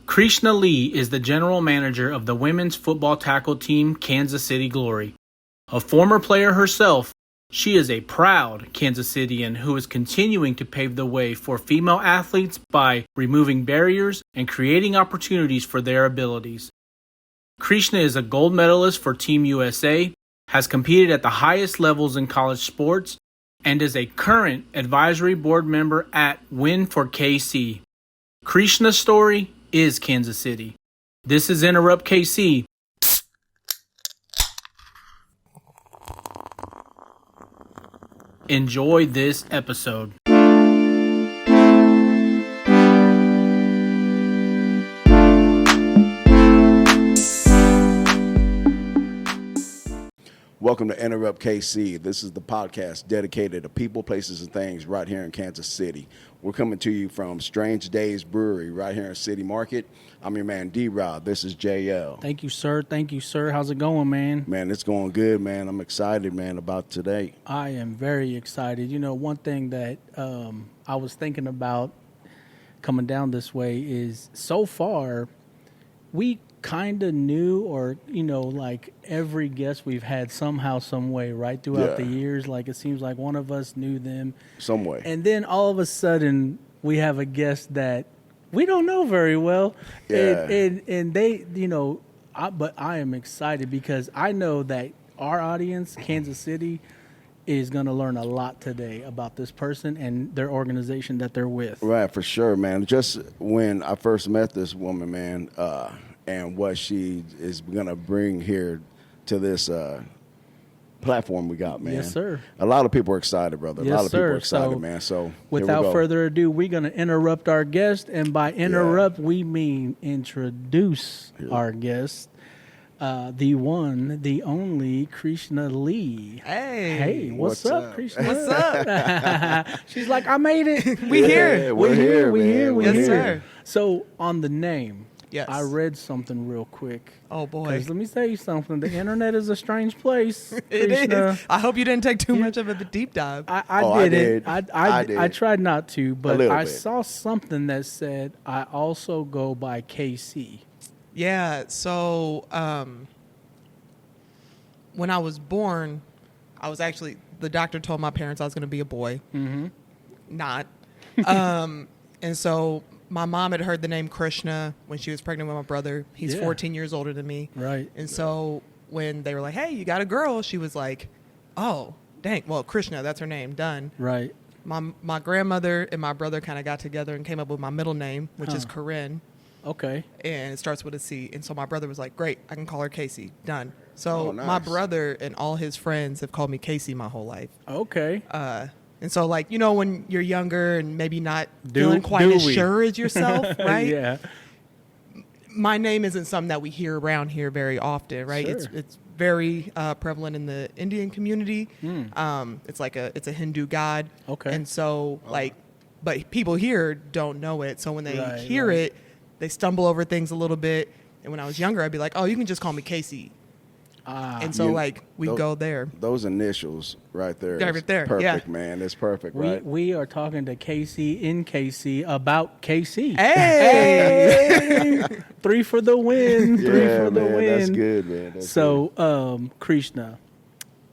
Krishna Lee is the general manager of the women's football tackle team Kansas City Glory. A former player herself, she is a proud Kansas Citian who is continuing to pave the way for female athletes by removing barriers and creating opportunities for their abilities. Krishna is a gold medalist for Team USA, has competed at the highest levels in college sports, and is a current advisory board member at Win for KC. Krishna's story is Kansas City. This is Enterrupt KC. Enjoy this episode. Welcome to Enterrupt KC. This is the podcast dedicated to people, places, and things right here in Kansas City. We're coming to you from Strange Days Brewery right here in City Market. I'm your man, D-Rod. This is JL. Thank you, sir. Thank you, sir. How's it going, man? Man, it's going good, man. I'm excited, man, about today. I am very excited. You know, one thing that I was thinking about coming down this way is so far we kind of knew, or like every guest we've had somehow, some way, right, throughout the years. Like it seems like one of us knew them some way, and then all of a sudden we have a guest that we don't know very well. And they, but I am excited because I know that our audience, Kansas City, is going to learn a lot today about this person and their organization that they're with. Right, for sure, man. Just when I first met this woman, man, and what she is going to bring here to this platform we got, man. Yes, sir. A lot of people are excited, brother. Yes, a lot of people sir. are excited, So, man. So without further ado, we're going to interrupt our guest. And by interrupt, we mean introduce our guest. The one, the only, Krishna Lee. Hey, what's up, Krishna? What's up? She's like, I made it. We here. We're here. Yes, sir. So on the name, Yes. I read something real quick. Oh, boy. Because let me tell you something. The internet is a strange place. It Krishna. is. I hope you didn't take too much of a deep dive. I didn't. I did. I tried not to, but I bit. saw something that said I also go by KC. Yeah, so when I was born, the doctor told my parents I was going to be a boy. Mm-hmm. Not. And so my mom had heard the name Krishna when she was pregnant with my brother. He's 14 years older than me. Right. And so when they were like, hey, you got a girl, she was like, oh, dang. Well, Krishna, that's her name. Done. Right. My grandmother and my brother kind of got together and came up with my middle name, which is Corinne. Okay. And it starts with a C. And so my brother was like, great, I can call her Casey. Done. So nice. my brother and all his friends have called me Casey my whole life. Okay. And so, like, when you're younger and maybe not feeling quite as sure as yourself, right? Yeah. My name isn't something that we hear around here very often, right? Sure. It's very prevalent in the Indian community. It's a Hindu god. Okay. And so, but people here don't know it. So when they hear it, they stumble over things a little bit. And when I was younger, I'd be like, oh, you can just call me Casey. And so, we go there. Those initials right there. Right there, Perfect, yeah. man. It's perfect, right? We are talking to KC in KC about KC. Hey! 3 for the win. 3 for the man, win. That's good, man. That's So, Krishna,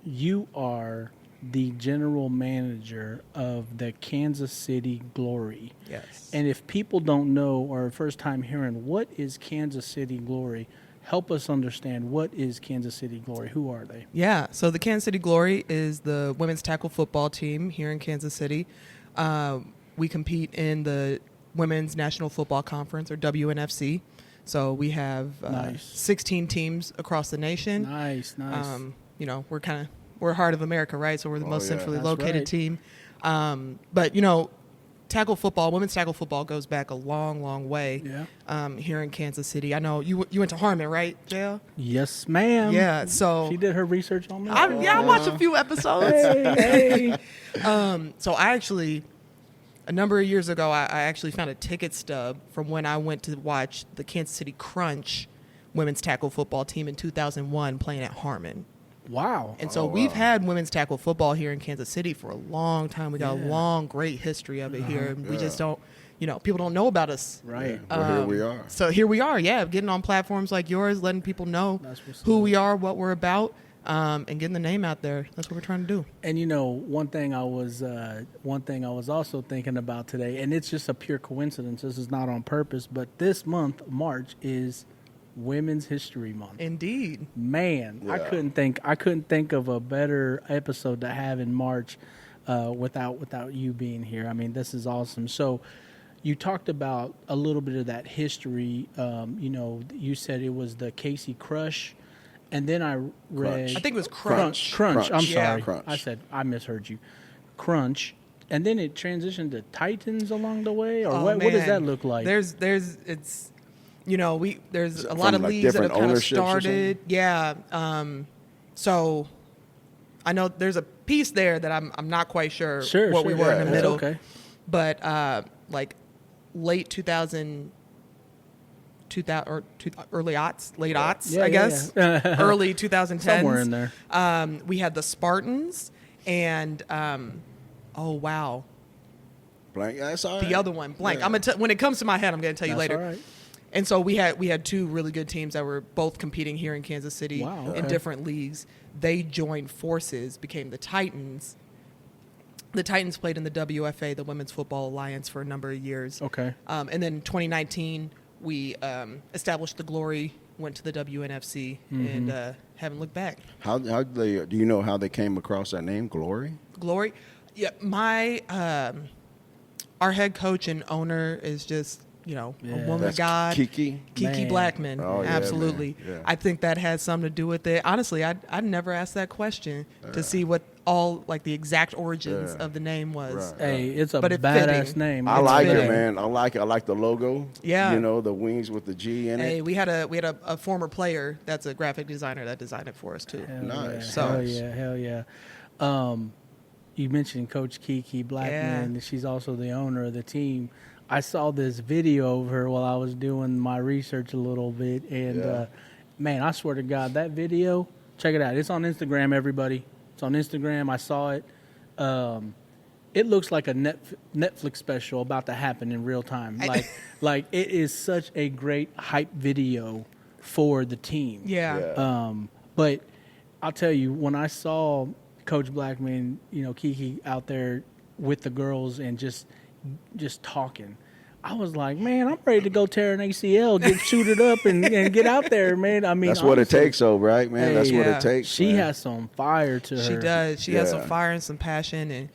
you are the general manager of the Kansas City Glory. Yes. And if people don't know or first time hearing, what is Kansas City Glory? Help us understand, what is Kansas City Glory? Who are they? Yeah, so the Kansas City Glory is the women's tackle football team here in Kansas City. We compete in the Women's National Football Conference, or WNFC. So we have 16 teams across the nation. Nice. We're heart of America, right? So we're the most centrally That's located right. team. But tackle football, women's tackle football goes back a long, long way. Yeah. Here in Kansas City. I know you went to Harmon, right, JL? Yes, ma'am. Yeah. So she did her research on me. I watched a few episodes. Hey. So I actually, a number of years ago, I actually found a ticket stub from when I went to watch the Kansas City Crunch women's tackle football team in 2001 playing at Harmon. Wow. And so we've had women's tackle football here in Kansas City for a long time. We got a long, great history of it here. And we just don't people don't know about us. Right. Well, here we are. So here we are, getting on platforms like yours, letting people know who we are, what we're about, and getting the name out there. That's what we're trying to do. And one thing I was also thinking about today, and it's just a pure coincidence. This is not on purpose, but this month, March, is Women's History Month. Indeed. Man, Yeah. I couldn't think of a better episode to have in March without you being here. I mean, this is awesome. So you talked about a little bit of that history. You said it was the KC Crush, and then I read... I think it was Crunch. Crunch. I'm sorry. Crunch. I misheard you. Crunch. And then it transitioned to Titans along the way? Or what does that look like? There's a lot of like leagues that have different kind of ownerships or started. Yeah. So I know there's a piece there that I'm not quite sure what we were in the that's middle. okay. But late 2000 or early aughts, late aughts, I guess. Yeah. Early 2010s. Somewhere in there. We had the Spartans and oh wow. Blank. Yeah, that's all right. The other one, blank. Yeah. when it comes to my head, I'm going to tell you That's later. all right. And so we had two really good teams that were both competing here in Kansas City Wow, in okay. different leagues. They joined forces, became the Titans. The Titans played in the WFA, the Women's Football Alliance, for a number of years. Okay. And then 2019, we established the Glory, went to the WNFC, and haven't looked back. How do you know how they came across that name, Glory? Glory? Yeah, our head coach and owner is just, a woman That's of God. Kiki. Kiki Man. Blackman, Oh, yeah, absolutely. man. Yeah. I think that has something to do with it. Honestly, I'd never asked that question to see what the exact origins of the name was. Right. Hey, it's a But it badass fitting. name. I It's like fitting. it, man. I like it. I like the logo. Yeah. The wings with the G in Hey, it. we had a former player that's a graphic designer that designed it for us too. Hell Nice. Yeah. Hell yeah. You mentioned Coach Kiki Blackman. Yeah. She's also the owner of the team. I saw this video of her while I was doing my research a little bit. And, man, I swear to God, that video, check it out. It's on Instagram, everybody. It's on Instagram. I saw it. It looks like a Netflix special about to happen in real time. Like it is such a great hype video for the team. Yeah. But I'll tell you, when I saw Coach Blackman, Kiki out there with the girls and just talking, I was like, man, I'm ready to go tear an ACL, get suited up, and get out there, man. I mean, That's what it honestly, takes, though, right, man? That's what Yeah. it takes. She man. has some fire to her. She does. She has some Yeah. fire and some passion, and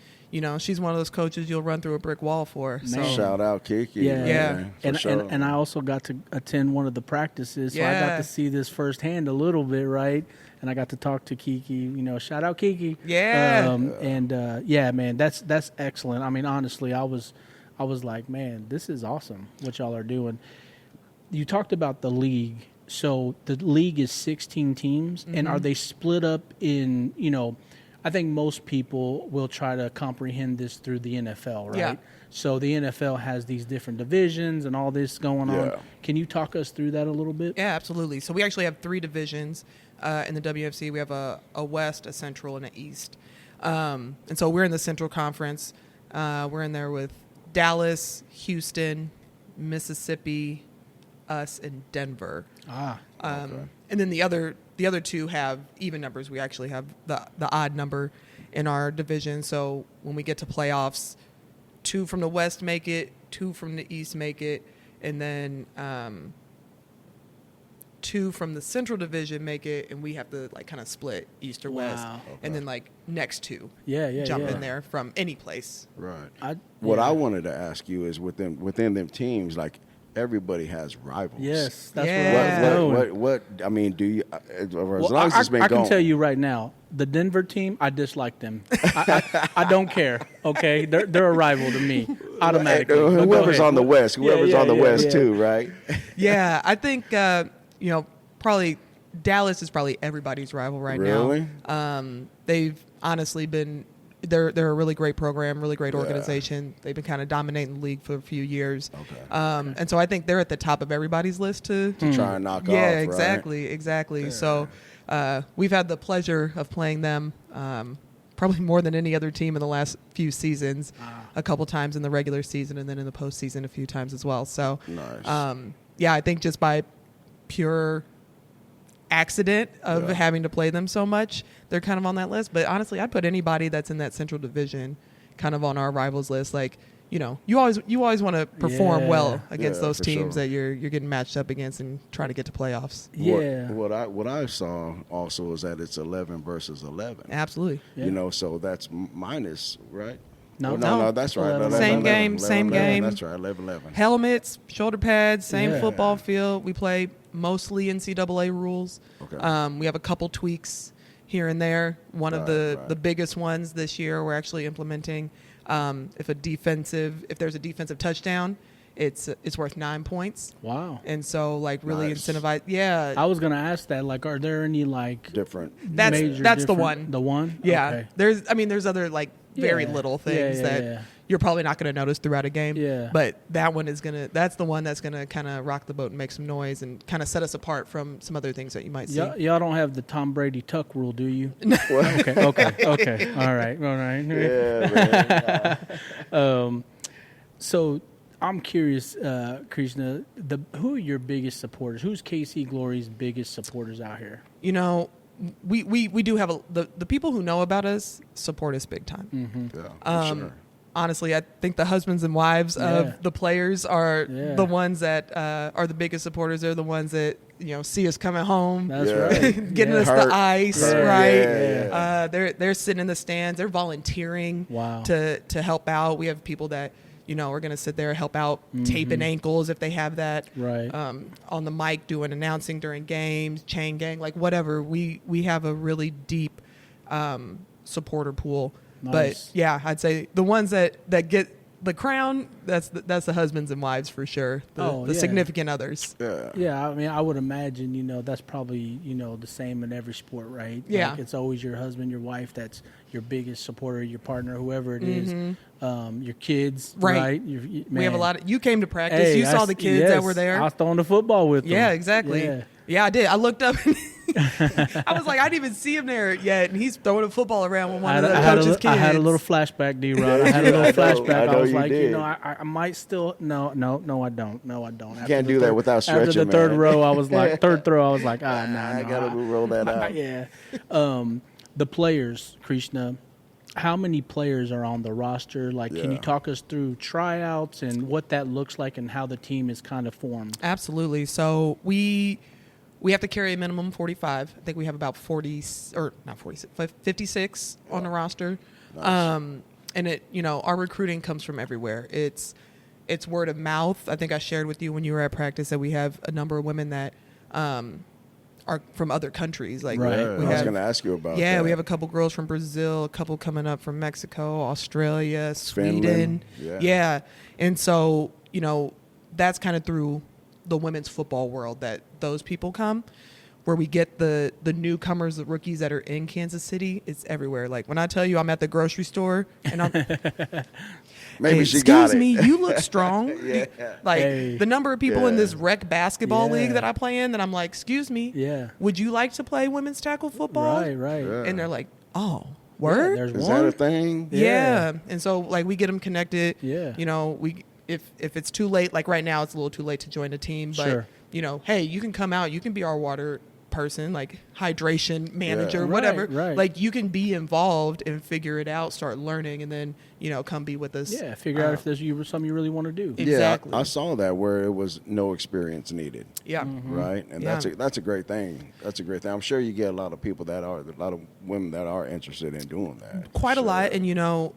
she's one of those coaches you'll run through a brick wall for. So Man. Shout out Kiki. Yeah. man, for And, sure. and I also got to attend one of the practices, so I got Yeah. to see this firsthand a little bit, right? And I got to talk to Kiki. Shout out Kiki. Yeah. Yeah, man, that's excellent. I mean, honestly, I was like, man, this is awesome what y'all are doing. You talked about the league. So the league is 16 teams, and are they split up in, I think most people will try to comprehend this through the NFL, right? Yeah. So the NFL has these different divisions and all this going on. Yeah. Can you talk us through that a little bit? Yeah, absolutely. So we actually have 3 divisions in the WFC. We have a West, a Central, and an East. And so we're in the Central Conference. We're in there with Dallas, Houston, Mississippi, us, and Denver. And then the other 2 have even numbers. We actually have the odd number in our division. So when we get to playoffs, 2 from the West make it, 2 from the East make it, and then 2 from the Central Division make it, and we have to kind of split East or West, Wow. and then next 2 Yeah, jump yeah. in there from any place. Right. What I wanted to ask you is within them teams, everybody has rivals. Yes, that's Yeah. what I was doing. What I mean, do you as long Well, as it's been I going? can tell you right now, the Denver team, I dislike them. I don't care. Okay, they're a rival to me automatically. But go Whoever's ahead. on the West, whoever's on the West yeah. too, right? Yeah, I think probably Dallas is probably everybody's rival right Really? now. They've honestly been. They're a really great program, really great organization. They've been kind of dominating the league for a few years. Okay. And so I think they're at the top of everybody's list to Try and knock off. Yeah, right? exactly. So we've had the pleasure of playing them probably more than any other team in the last few seasons, a couple times in the regular season and then in the postseason a few times as well. So, Nice. yeah, I think just by pure accident of having to play them so much, they're kind of on that list. But honestly, I'd put anybody that's in that Central Division kind of on our rivals list. Like, you know, you always want to perform well against those teams that you're getting matched up against and trying to get to playoffs. Yeah. What I saw also is that it's 11 versus 11. Absolutely. Yeah. You know, so that's minus, right? No, No, that's right. 11, Same 11, game, 11, same 11, game. That's right, 11. Helmets, shoulder pads, same Yeah. football field. We play mostly NCAA rules. Okay. We have a couple tweaks here and there. One of the biggest ones this year we're actually implementing. If there's a defensive touchdown, it's worth 9 points. Wow. And so like really Nice. incentivize. Yeah. I was gonna ask that. Like, are there any like Different. That's the different- one. The one. Yeah. Okay. There's other like very Yeah. little Yeah, things yeah, that yeah. you're probably not going to notice throughout a game. Yeah. But that's the one that's going to kind of rock the boat and make some noise and kind of set us apart from some other things that you might see. Y'all don't have the Tom Brady tuck rule, do you? Okay. All right. Yeah, man. So I'm curious, Krishna, who are your biggest supporters? Who's KC Glory's biggest supporters out here? You know, we do have the people who know about us support us big time. Mm-hmm. Yeah, for sure. Honestly, I think the husbands and wives Yeah. of the players are Yeah. the ones that are the biggest supporters. They're the ones that, you know, see us coming home. That's Yeah. right. Getting us Hurt. the ice, Hurt. right? Yeah. They're sitting in the stands. They're volunteering Wow. to help out. We have people that, you know, are going to sit there, help out, taping ankles if they have that. Right. On the mic, doing announcing during games, chain gang, like whatever. We have a really deep supporter pool. Nice. But yeah, I'd say the ones that get the crown, that's the husbands and wives for sure. The significant others. Yeah. Yeah, I mean, I would imagine, you know, that's probably, you know, the same in every sport, right? Yeah. Like it's always your husband, your wife, that's your biggest supporter, your partner, whoever it is, your kids, right? We have a lot of, you came to practice, you saw the kids that were there. I was throwing the football with them. Yeah, exactly. Yeah, I did. I looked up and I was like, I didn't even see him there yet, and he's throwing a football around with one of the coach's kids. I had a little flashback, D-Rod. I had a little flashback. I know was you like, did. you know, I might still, no, I don't. You can't do that without stretching, After the third man. row, I was like, no. I gotta roll that out. Yeah. The players, Krishna, how many players are on the roster? Like, can you talk us through tryouts and what that looks like and how the team is kind of formed? Absolutely. So we have to carry a minimum 45. I think we have about 56 on the roster. Nice. And it, you know, our recruiting comes from everywhere. It's word of mouth. I think I shared with you when you were at practice that we have a number of women that are from other countries. Like Right. I was going to ask you about that. Yeah, we have a couple girls from Brazil, a couple coming up from Mexico, Australia, Sweden. Finland. Yeah. And so, you know, that's kind of through the women's football world that those people come. Where we get the newcomers, the rookies that are in Kansas City, it's everywhere. Like when I tell you I'm at the grocery store and I'm Maybe hey, she got excuse it. me, you look strong. Yeah. Like Hey. the number of people in Yeah. this rec basketball Yeah. league that I play in that I'm like, excuse me, Yeah. would you like to play women's tackle football? Right. Yeah. And they're like, oh, Yeah, word? there's Is one. that a thing? Yeah. And so like we get them connected. Yeah. You know, if it's too late, like right now it's a little too late to join a team, but Sure. you know, hey, you can come out, you can be our water person, like hydration manager, Right, whatever. right. Like you can be involved and figure it out, start learning, and then, you know, come be with us. Yeah, figure out if there's something you really want to do. Exactly. Yeah, I saw that where it was no experience needed. Yeah. Right, and Yeah. that's a great thing. That's a great thing. I'm sure you get a lot of women that are interested in doing that. Quite a Sure. lot. And, you know,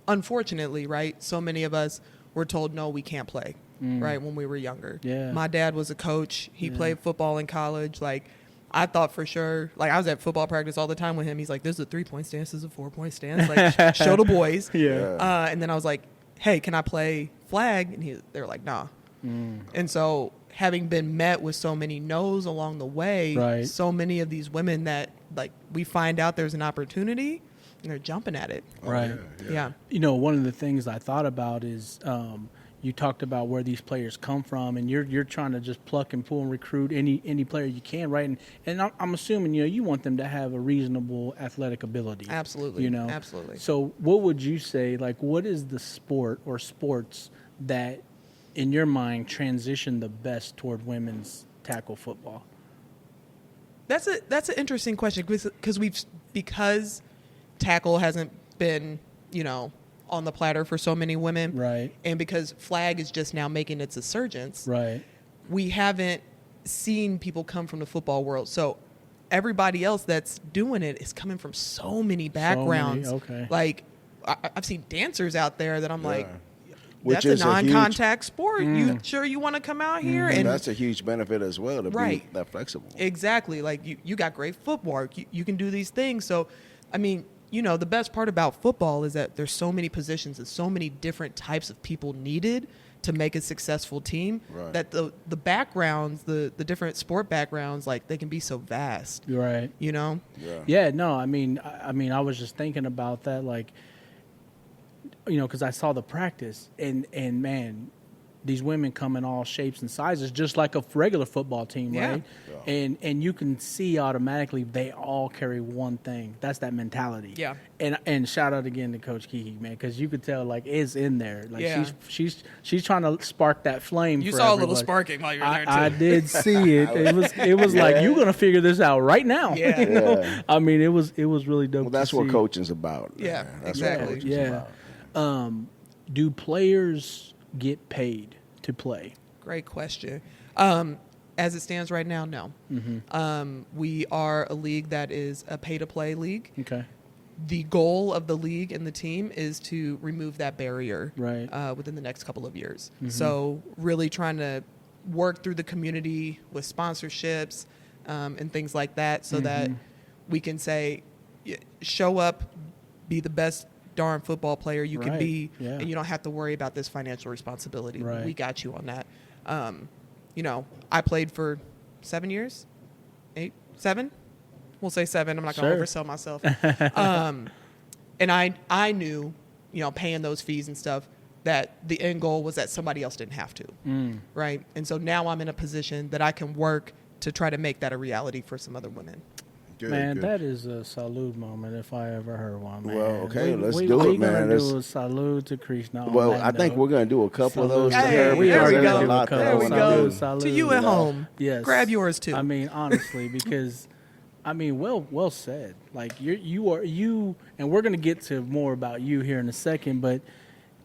unfortunately, right, so many of us were told, no, we can't play, right, when we were younger. Yeah. My dad was a coach. He played football in college. Like, I thought for sure, like, I was at football practice all the time with him. He's like, this is a 3-point stance, this is a 4-point stance. Like, show the boys. Yeah. And then I was like, hey, can I play flag? And they were like, nah. And so having been met with so many no's along the way, Right. so many of these women that, like, we find out there's an opportunity, and they're jumping at it. Right. Yeah. You know, one of the things I thought about is, you talked about where these players come from, and you're trying to just pluck and pull and recruit any player you can, right? And I'm assuming you want them to have a reasonable athletic ability. Absolutely. Absolutely. So what would you say? Like, what is the sport or sports that, in your mind, transition the best toward women's tackle football? That's an interesting question because tackle hasn't been on the platter for so many women, right? And because flag is just now making its resurgence, right? We haven't seen people come from the football world. So everybody else that's doing it is coming from so many backgrounds. Okay. Like I've seen dancers out there that I'm like, Which that's is a non-contact sport. You want to come out here? And that's a huge benefit as well to be that flexible. Exactly. Like you got great footwork. You can do these things. So, I mean, the best part about football is that there's so many positions and so many different types of people needed to make a successful team that the backgrounds, the different sport backgrounds, like they can be so vast. Right. Yeah. No, I mean, I was just thinking about that, like, because I saw the practice and man, these women come in all shapes and sizes, just like a regular football team, right? Yeah. And you can see automatically they all carry one thing. That's that mentality. Yeah. And shout out again to Coach Kiki, man, because you could tell like it's in there. Like she's trying to spark that flame. You for saw everybody. a little sparking while you were there too. I did see it. It was like you're gonna figure this out right now. Yeah. I mean, it was really dope. Well, that's what coaching's about. Yeah. That's exactly. What coaching's about. Do players get paid to play? Great question. As it stands right now, no. Mm-hmm. We are a league that is a pay-to-play league. Okay. The goal of the league and the team is to remove that barrier within the next couple of years. Mm-hmm. So really trying to work through the community with sponsorships and things like that so that we can say, show up, be the best darn football player you can be, and you don't have to worry about this financial responsibility. Right. We got you on that. I played for 7 years, 7. We'll say 7. I'm not going to oversell myself. And I knew, paying those fees and stuff, that the end goal was that somebody else didn't have to, right? And so now I'm in a position that I can work to try to make that a reality for some other women. Good. That is a salute moment if I ever heard one, man. Well, okay, let's do it, we're man. We're going to do a salute to Krishna. Well, I think we're going to do a couple of those. Hey, we are going to do a couple. There we go. Salute. To you at home. Yes. Grab yours, too. I mean, honestly, because, well said. Like, you, and we're going to get to more about you here in a second, but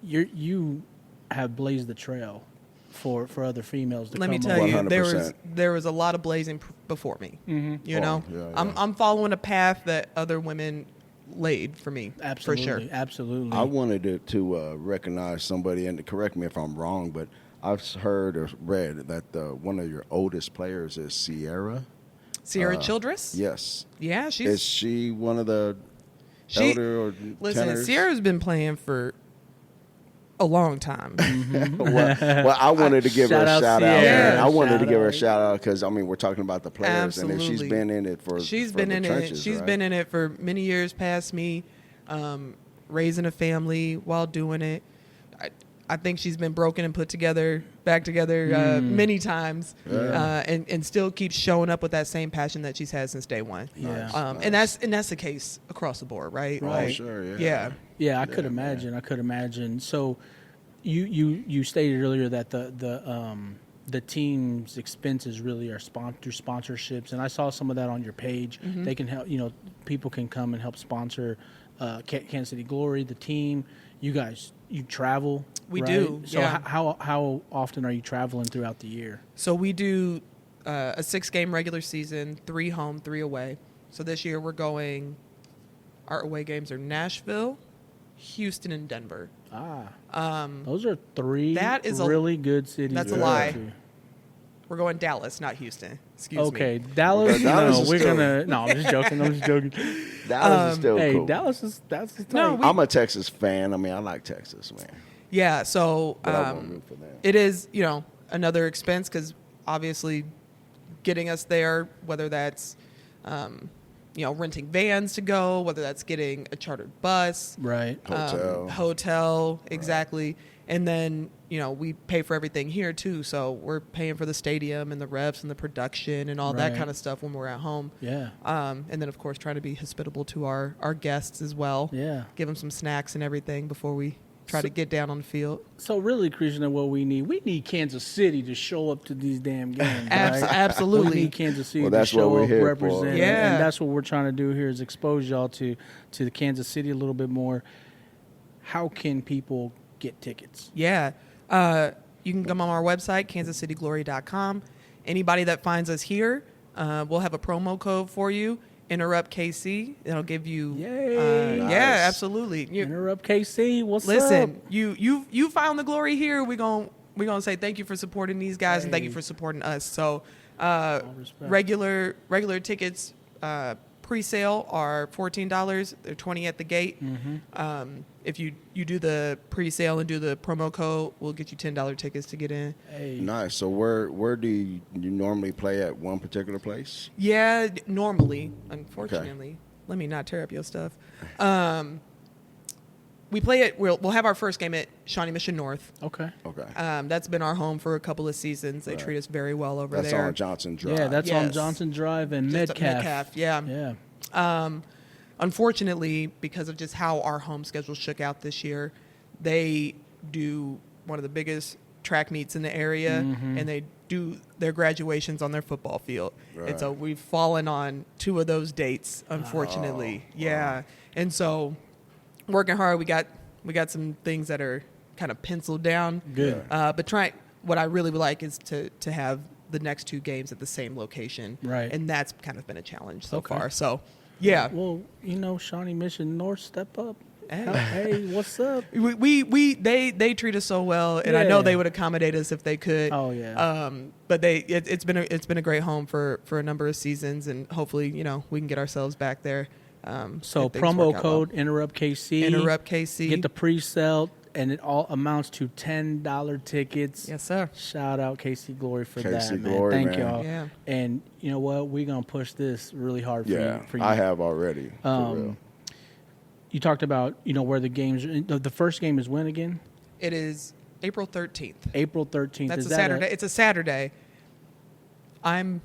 you have blazed the trail for other females to Let come me tell up. you, 100%. there was a lot of blazing before me. Mm-hmm. I'm following a path that other women laid for me. Absolutely, for sure. Absolutely. I wanted to recognize somebody, and correct me if I'm wrong, but I've heard or read that one of your oldest players is Sierra. Sierra Childress? Yes. Yeah, Is she one of the elder or tenors? Sierra's been playing for a long time. well, I wanted to give her a shout out. Yeah, I wanted to give her a shout out because we're talking about the players, Absolutely. and if she's been in it for she's for been the in trenches, it. She's right? been in it for many years past me, raising a family while doing it. I think she's been broken and put back together many times, and still keeps showing up with that same passion that she's had since day one. Yeah. Nice. And that's the case across the board, right? Oh, sure, yeah. Yeah, I could imagine. I could imagine. So, you stated earlier that the team's expenses really are through sponsorships, and I saw some of that on your page. Mm-hmm. They can help. People can come and help sponsor Kansas City Glory, the team. You guys, you travel. We right? do. So yeah. how often are you traveling throughout the year? So we do a 6-game regular season, 3 home, 3 away. So this year we're going. Our away games are Nashville, Houston, and Denver. Those are 3 really good cities. That's a lie. We're going Dallas, not Houston. Excuse me. Okay, Dallas. Dallas No, we're gonna. No, I'm just joking. Dallas is still hey, cool. Dallas is that's the No, I'm a Texas fan. I like Texas, man. Yeah, so But I won't root for them. it is, another expense because obviously getting us there, whether that's, renting vans to go, whether that's getting a chartered bus. right. Hotel. Hotel, exactly. And then, we pay for everything here too. So we're paying for the stadium and the refs and the production and all that kind of stuff when we're at home. Yeah. And then, of course, trying to be hospitable to our guests as well. Yeah. Give them some snacks and everything before we try to get down on the field. So really, Krishna, what we need Kansas City to show up to these damn games. Right? Absolutely. We need Kansas City Well, to that's show what we're up, here represent. for. Yeah. And that's what we're trying to do here is expose y'all to the Kansas City a little bit more. How can people get tickets? Yeah. You can come on our website, kansascityglory.com. Anybody that finds us here, we'll have a promo code for you, Enterrupt KC. It'll give you. Yay. Nice. Yeah, absolutely. Interrupt KC. What's up? Listen, you found the glory here. We're gonna say thank you for supporting these guys and thank you for supporting us. So, respect. regular tickets pre-sale are $14. They're $20 at the gate. If you do the pre-sale and do the promo code, we'll get you $10 tickets to get in. Hey. Nice. So where do you normally play at one particular place? Yeah, normally. Unfortunately, let me not tear up your stuff. We play it. We'll have our first game at Shawnee Mission North. Okay. Okay. That's been our home for a couple of seasons. They treat us very well over That's there. on Johnson Drive. Yeah, that's on Yes. Johnson Drive and Just at Metcalf. yeah. Yeah. Unfortunately, because of just how our home schedule shook out this year, they do one of the biggest track meets in the area, and they do their graduations on their football field. Right. And so we've fallen on 2 of those dates, unfortunately. Yeah. And so working hard, we got some things that are kind of penciled down. Good. But what I really would like is to have the next 2 games at the same location. Right. And that's kind of been a challenge so Okay. far. So, yeah. Well, Shawnee Mission North, step up. Hey. Hey, what's up? They treat us so well, and I know Yeah. they would accommodate us if they could. Oh, yeah. But it's been a great home for a number of seasons, and hopefully we can get ourselves back there. So if things promo work out code well. Interrupt KC. Interrupt KC. Get the pre-sale, and it all amounts to $10 tickets. Yes, sir. Shout out KC Glory for KC that, man. Glory, Thank man. y'all. Yeah. And you know what? We're gonna push this really hard for Yeah, you. For you. I have already. For real. You talked about where the games. The first game is when again? It is April 13th. April 13th. That's is a that Saturday. It's a Saturday. I'm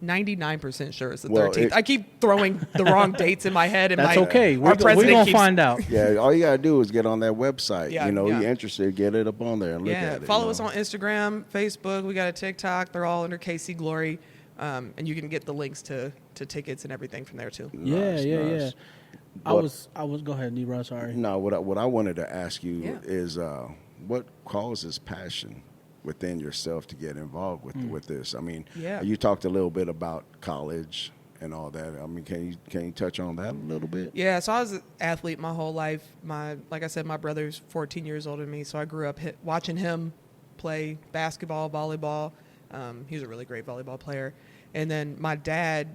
99% sure it's the 13th. I keep throwing the wrong dates in my head. And That's okay. Our We're president gonna keeps- find out. Yeah, all you gotta do is get on that website. Yeah, You're yeah. interested, get it up on there and look at it. Follow us on Instagram, Facebook. We got a TikTok. They're all under KC Glory, and you can get the links to tickets and everything from there too. Yeah. Nice. I was. Go ahead, Nero. Sorry. No, what I wanted to ask you Yeah. is what causes passion within yourself to get involved with this? I mean, Yeah. you talked a little bit about college and all that. I mean, can you touch on that a little bit? Yeah, so I was an athlete my whole life. Like I said, my brother's 14 years older than me, so I grew up watching him play basketball, volleyball. He was a really great volleyball player. And then my dad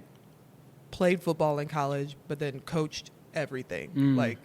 played football in college, but then coached everything. Like,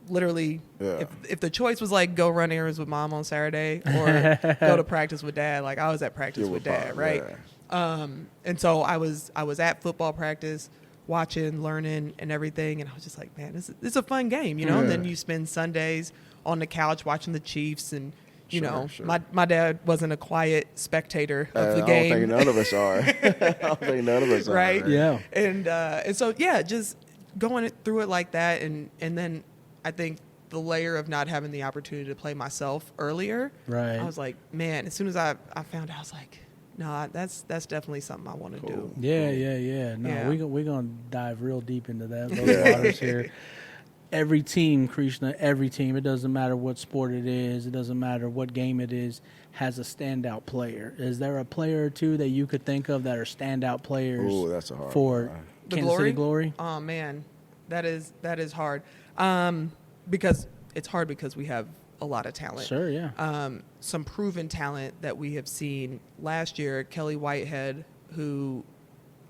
literally, Yeah. if the choice was like go run errands with mom on Saturday or go to practice with dad, like I was at practice with dad, Bob, right? yeah. And so I was at football practice, watching, learning, and everything, and I was just like, man, this is a fun game, Yeah. And then you spend Sundays on the couch watching the Chiefs, and Sure. my dad wasn't a quiet spectator of the I game. don't think none of us are. I don't think none of us are. Right? Yeah. And so just going through it like that, and then I think the layer of not having the opportunity to play myself earlier, Right. I was like, man, as soon as I found out, I was like, no, that's definitely something I want to do. Yeah. No, Yeah. we're gonna dive real deep into those Yeah. waters here. Every team, Krishna, every team, it doesn't matter what sport it is, it doesn't matter what game it is, has a standout player. Is there a player or two that you could think of that are standout players Ooh, that's a hard for one. The Kansas City Glory? Oh man, that is hard. Because it's hard because we have a lot of talent. Sure, yeah. Some proven talent that we have seen last year, Kelly Whitehead, who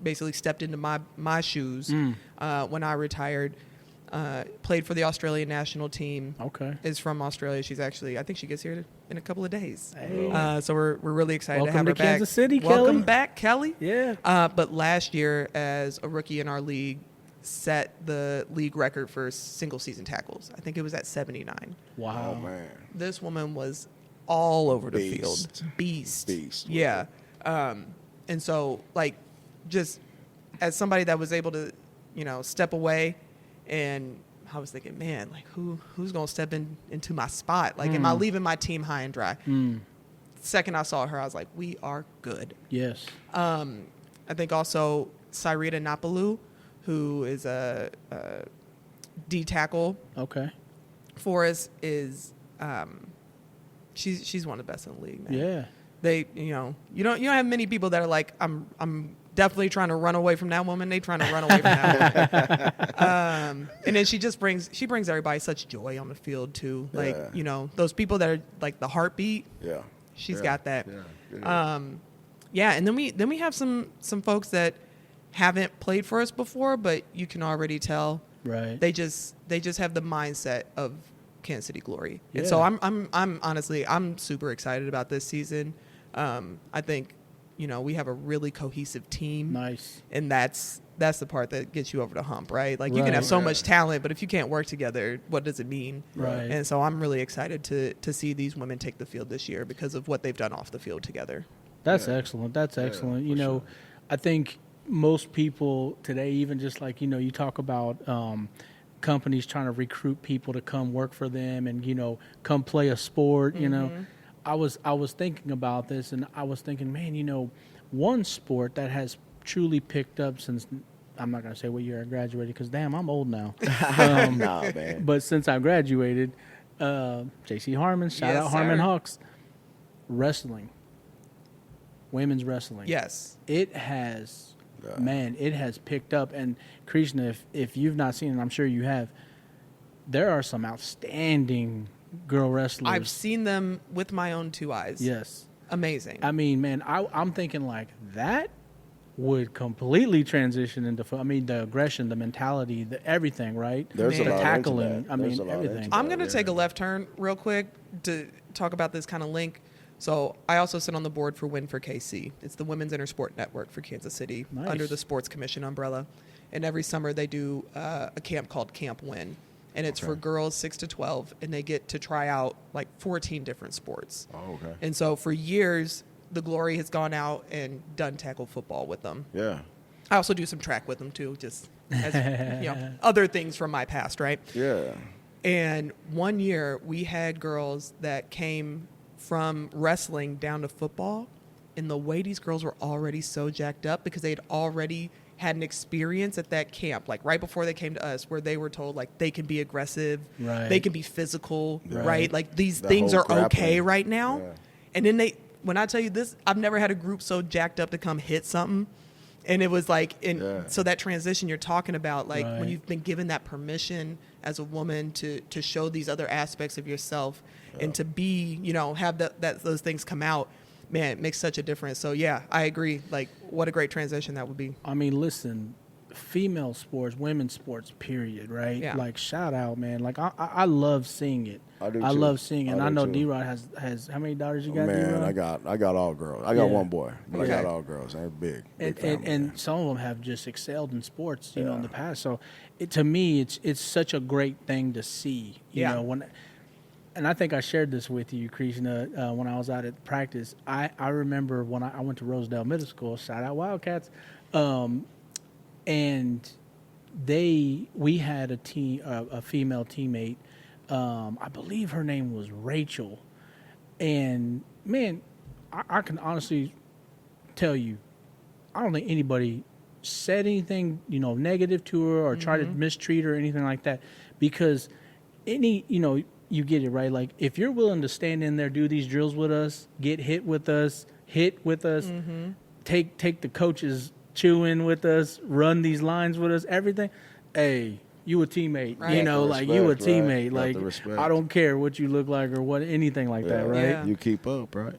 basically stepped into my shoes when I retired. Played for the Australian national team. Okay. Is from Australia. She's actually, I think she gets here in a couple of days. Hey. So we're really excited to Welcome have her to back. Kansas City, Kelly. Welcome back, Kelly. Yeah. But last year, as a rookie in our league, set the league record for single season tackles. I think it was at 79. Wow. Oh, man. This woman was all over the Beast. field. Beast. was Yeah. And so, like, just as somebody that was able to, step away, and I was thinking, man, like, who's going to step into my spot? Like, am I leaving my team high and dry? Second I saw her, I was like, we are good. Yes. I think also Cyrita Napalu, who is a D tackle Okay. for us, is she's one of the best in the league, man. Yeah. They, you don't have many people that are like, I'm definitely trying to run away from that woman. They trying to run away from that woman. And then she brings everybody such joy on the field too. Like, those people that are like the heartbeat. Yeah. She's got that. Yeah. And then we have some folks that haven't played for us before, but you can already tell Right. they just have the mindset of Kansas City Glory. And Yeah. so I'm honestly super excited about this season. I think we have a really cohesive team. Nice. And that's the part that gets you over the hump, right? Like, you can Right. have so much talent, but if you can't work together, what does it mean? Right. And so I'm really excited to see these women take the field this year because of what they've done off the field together. That's excellent. That's excellent. I think most people today, even just like, you talk about companies trying to recruit people to come work for them and, come play a sport, I was thinking about this, and I was thinking, man, one sport that has truly picked up since, I'm not going to say what year I graduated because, damn, I'm old now. Nah, man. But since I graduated, J.C. Harmon, shout Yes, out Harmon sir. Hawks, wrestling, women's wrestling. Yes. It has, it has picked up. And Krishna, if you've not seen it, I'm sure you have, there are some outstanding girl wrestlers. I've seen them with my own two eyes. Yes. Amazing. I mean, man, I'm thinking like that would completely transition into the aggression, the mentality, the everything, right? There's Man. a the lot tackling. into that. I There's mean, a lot everything. into that. I'm going to take a left turn real quick to talk about this kind of link. So I also sit on the board for Win for KC. It's the Women's Intersport Network for Kansas City Nice. under the Sports Commission umbrella. And every summer they do a camp called Camp Win. And it's for girls 6 to 12, and they get to try out like 14 different sports. Oh, okay. And so for years, the Glory has gone out and done tackle football with them. Yeah. I also do some track with them too, just as other things from my past, right? Yeah. And one year we had girls that came from wrestling down to football, and the way these girls were already so jacked up because they'd already had an experience at that camp, like right before they came to us, where they were told like they can be aggressive, Right. they can be physical, Right. right? Like these The things whole are okay grappling. right now. Yeah. And then when I tell you this, I've never had a group so jacked up to come hit something. And it was like, so that transition you're talking about, like Right. when you've been given that permission as a woman to show these other aspects of yourself and to be, have those things come out, man, it makes such a difference. So yeah, I agree. Like, what a great transition that would be. I mean, listen, female sports, women's sports, period, right? Yeah. Like, shout out, man. Like, I love seeing it. I do, I too. love seeing it. I And I do, know too. D-Rod has how many daughters you got, Man, D-Rod? I got all girls. I got Yeah. one boy, but I got Okay. all girls. They're big. And, family, man. and some of them have just excelled in sports, you know, in Yeah. the past. So, to me, it's such a great thing to see, you Yeah. know, and I think I shared this with you, Krishna, when I was out at practice. I remember when I went to Rosedale Middle School, shout out Wildcats, and we had a team, a female teammate. I believe her name was Rachel, and man, I can honestly tell you, I don't think anybody said anything, negative to her or tried to mistreat her or anything like that, because you get it, right? Like, if you're willing to stand in there, do these drills with us, get hit with us, take the coaches chewing with us, run these lines with us, everything, hey, you a teammate, Right. you know, Respect, like you a right? teammate, Got the like respect. I don't care what you look like or what anything like that, right? Yeah. You keep up, right?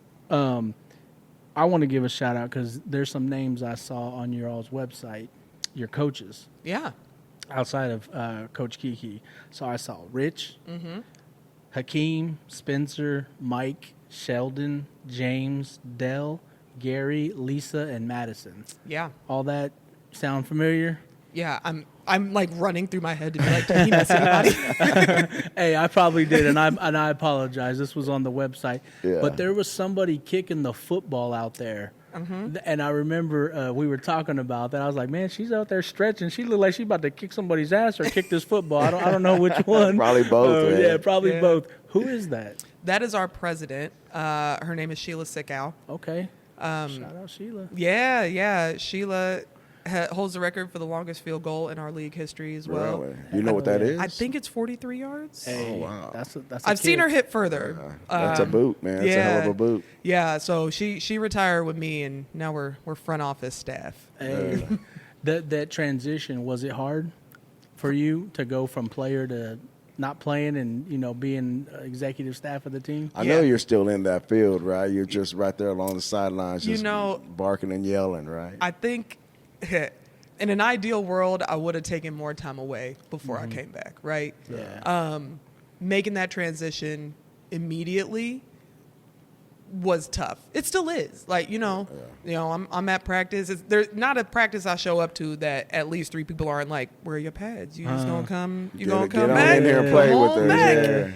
I want to give a shout out because there's some names I saw on your all's website, your coaches, Yeah. outside of Coach Kiki. So I saw Rich, Hakeem, Spencer, Mike, Sheldon, James, Dell, Gary, Lisa, and Madison. Yeah. All that sound familiar? Yeah. I'm like running through my head to be like, did he miss anybody? Hey, I probably did, and I apologize. This was on the website, Yeah. but there was somebody kicking the football out there, and I remember we were talking about that. I was like, man, she's out there stretching. She looked like she's about to kick somebody's ass or kick this football. I don't know which one. Probably both. Man. Yeah, probably Yeah. both. Who is that? That is our president. Her name is Sheila Sickow. Okay. Shout out Sheila. Yeah. Sheila holds the record for the longest field goal in our league history as well. Really? You know what that is? I think it's 43 yards. Hey, wow. That's I've seen her hit further. That's a boot, man. That's a hell of a boot. Yeah, so she retired with me, and now we're front office staff. Hey, that transition, was it hard for you to go from player to not playing and, being executive staff of the team? I know you're still in that field, right? You're just right there along the sidelines, just You know, barking and yelling, right? I think in an ideal world, I would have taken more time away before I came back, right? Yeah. Making that transition immediately was tough. It still is. Like, I'm at practice. There's not a practice I show up to that at least 3 people aren't like, where are your pads? You just gonna come? You gonna come get back? on in here and play Come with on us. back. Yeah.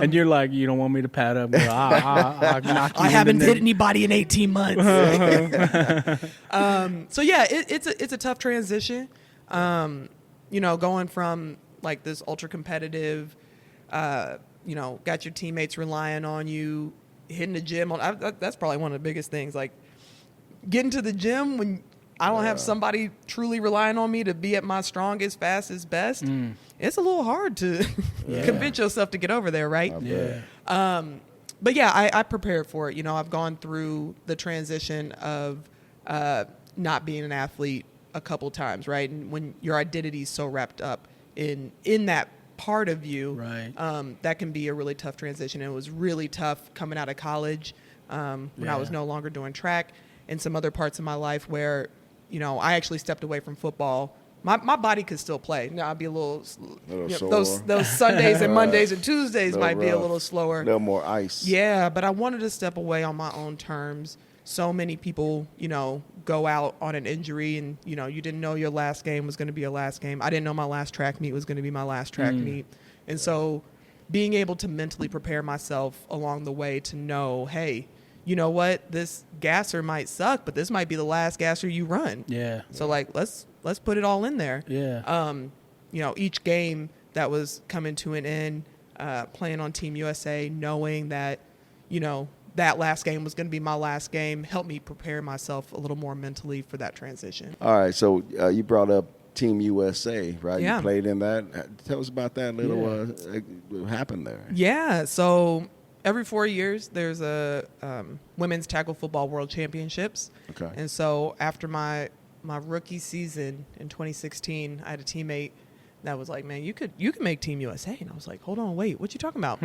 And you're like, you don't want me to pad up? I'll knock you I in haven't the hit neck. anybody in 18 months. So yeah, it's a tough transition. Going from like this ultra competitive, got your teammates relying on you, hitting the gym. That's probably one of the biggest things. Like getting to the gym when I don't have somebody truly relying on me to be at my strongest, fastest, best. It's a little hard to convince yourself to get over there, right? Yeah. But yeah, I prepared for it. I've gone through the transition of not being an athlete a couple times, right? And when your identity is so wrapped up in that part of you, Right. That can be a really tough transition. And it was really tough coming out of college when I was no longer doing track, and some other parts of my life where, I actually stepped away from football. My body could still play. Now I'd be a little sore. those Sundays and Mondays and Tuesdays might be a rough. little slower. A little more ice. Yeah, but I wanted to step away on my own terms. So many people, go out on an injury and, you didn't know your last game was going to be your last game. I didn't know my last track meet was going to be my last track meet. And so being able to mentally prepare myself along the way to know, hey, you know what, this gasser might suck, but this might be the last gasser you run. Yeah. So like, let's put it all in there. Yeah. Each game that was coming to an end, playing on Team USA, knowing that, that last game was going to be my last game, helped me prepare myself a little more mentally for that transition. All right, so you brought up Team USA, right? Yeah. You played in that. Tell us about that little what happened there. Yeah, so every 4 years there's a women's tackle football world championships. Okay. And so after my rookie season in 2016, I had a teammate that was like, man, you could make Team USA. And I was like, hold on, wait, what you talking about?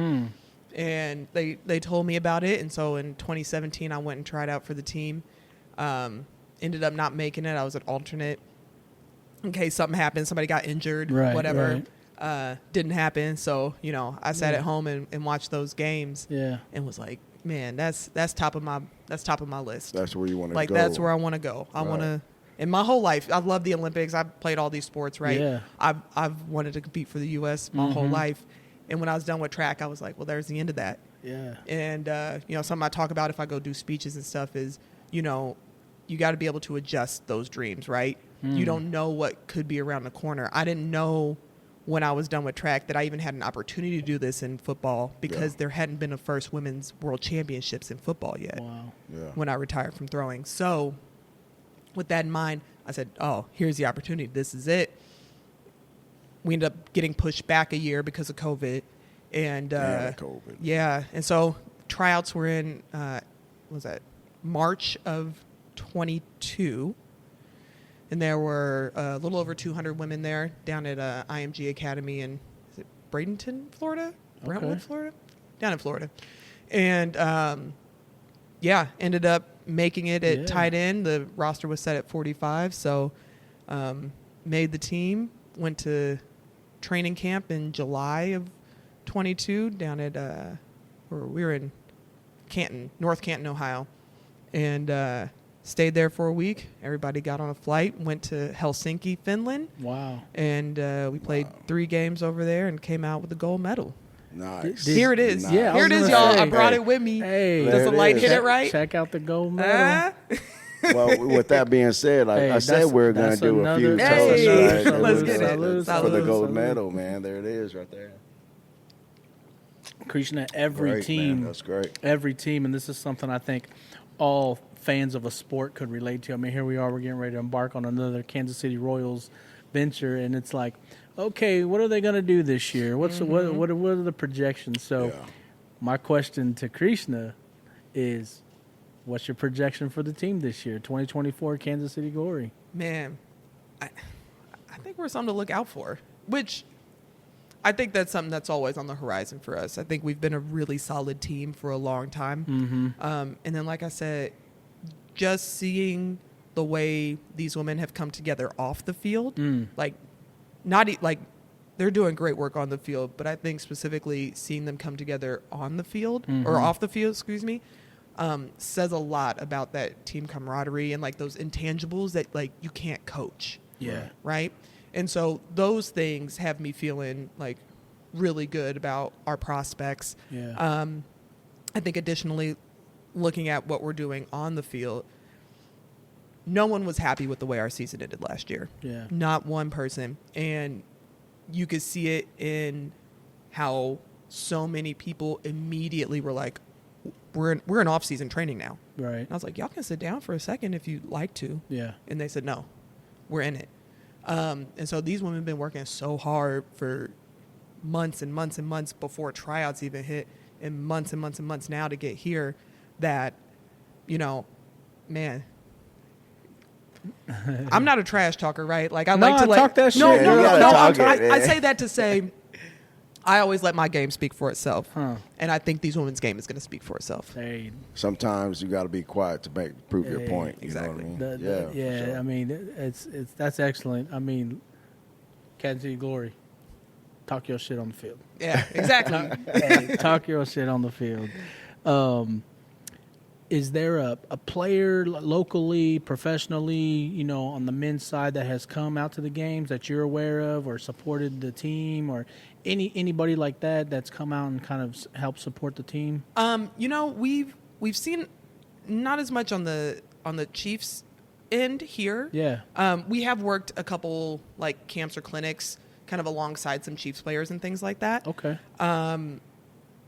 And they told me about it. And so in 2017, I went and tried out for the team. Ended up not making it. I was an alternate in case something happened. Somebody got injured, whatever. Didn't happen. So, I sat at home and watched those games and was like, man, that's top of my list. That's where you want to go. Like, that's where I want to go. I want to, in my whole life, I've loved the Olympics. I've played all these sports, right? Yeah. I've wanted to compete for the U.S. my whole life. And when I was done with track, I was like, well, there's the end of that. Yeah. And, something I talk about if I go do speeches and stuff is, you got to be able to adjust those dreams, right? You don't know what could be around the corner. I didn't know when I was done with track that I even had an opportunity to do this in football because there hadn't been a first women's world championships in football yet when I retired from throwing. So with that in mind, I said, oh, here's the opportunity. This is it. We ended up getting pushed back a year because of COVID. And COVID. Yeah. And so tryouts were in, March of 22. And there were a little over 200 women there down at IMG Academy in, is it Bradenton, Florida? Brentwood, Florida? Down in Florida. And, ended up making it at tight end. The roster was set at 45. So made the team, went to training camp in July of 22 down at, we were in Canton, North Canton, Ohio. And stayed there for a week. Everybody got on a flight, went to Helsinki, Finland. Wow. And we played 3 games over there and came out with a gold medal. Nice. Here it is. Nice. Yeah, Here it is, gonna y'all. say, I brought hey, it with me. Hey, Does the there it light is. hit it right? Check out the gold medal. Well, with that being said, Hey, I said we're going to that's do a few another- toasts, Hey, right? let's It get it. was, Salud. for the gold Salud. medal, man. There it is right there. Krishna, every Great, team, man. That's great. every team, and this is something I think all fans of a sport could relate to. I mean, here we are, we're getting ready to embark on another Kansas City Royals venture, and it's like, okay, what are they going to do this year? What are the projections? So, Yeah. my question to Krishna is, what's your projection for the team this year, 2024 Kansas City Glory? Man, I think we're something to look out for, which I think that's something that's always on the horizon for us. I think we've been a really solid team for a long time. Mm-hmm. And then, like I said, just seeing the way these women have come together off the field, like they're doing great work on the field, but I think specifically seeing them come together on the field or off the field, says a lot about that team camaraderie and like those intangibles that like you can't coach. Yeah. Right. And so those things have me feeling like really good about our prospects. Yeah. I think additionally, looking at what we're doing on the field, no one was happy with the way our season ended last year. Yeah. Not one person. And you could see it in how so many people immediately were like, we're in off-season training now. Right. And I was like, y'all can sit down for a second if you'd like to. Yeah. And they said, no, we're in it. And so these women have been working so hard for months and months and months before tryouts even hit, and months and months and months now to get here that, man, I'm not a trash talker, right? Like I like to talk that shit. No, Yeah, no, you no, gotta no. talk it, I man. say that to say I always let my game speak for itself. Huh. And I think these women's game is going to speak for itself. Hey, Sometimes you got to be quiet to prove your Hey, point. You exactly. know what I mean? yeah. for sure. I mean, it's that's excellent. I mean, Kansas City Glory, talk your shit on the field. Yeah, exactly. Hey, talk your shit on the field. Is there a player locally, professionally, on the men's side that has come out to the games that you're aware of or supported the team, or anybody like that that's come out and kind of helped support the team? We've seen not as much on the Chiefs end here. Yeah. We have worked a couple like camps or clinics kind of alongside some Chiefs players and things like that. Okay.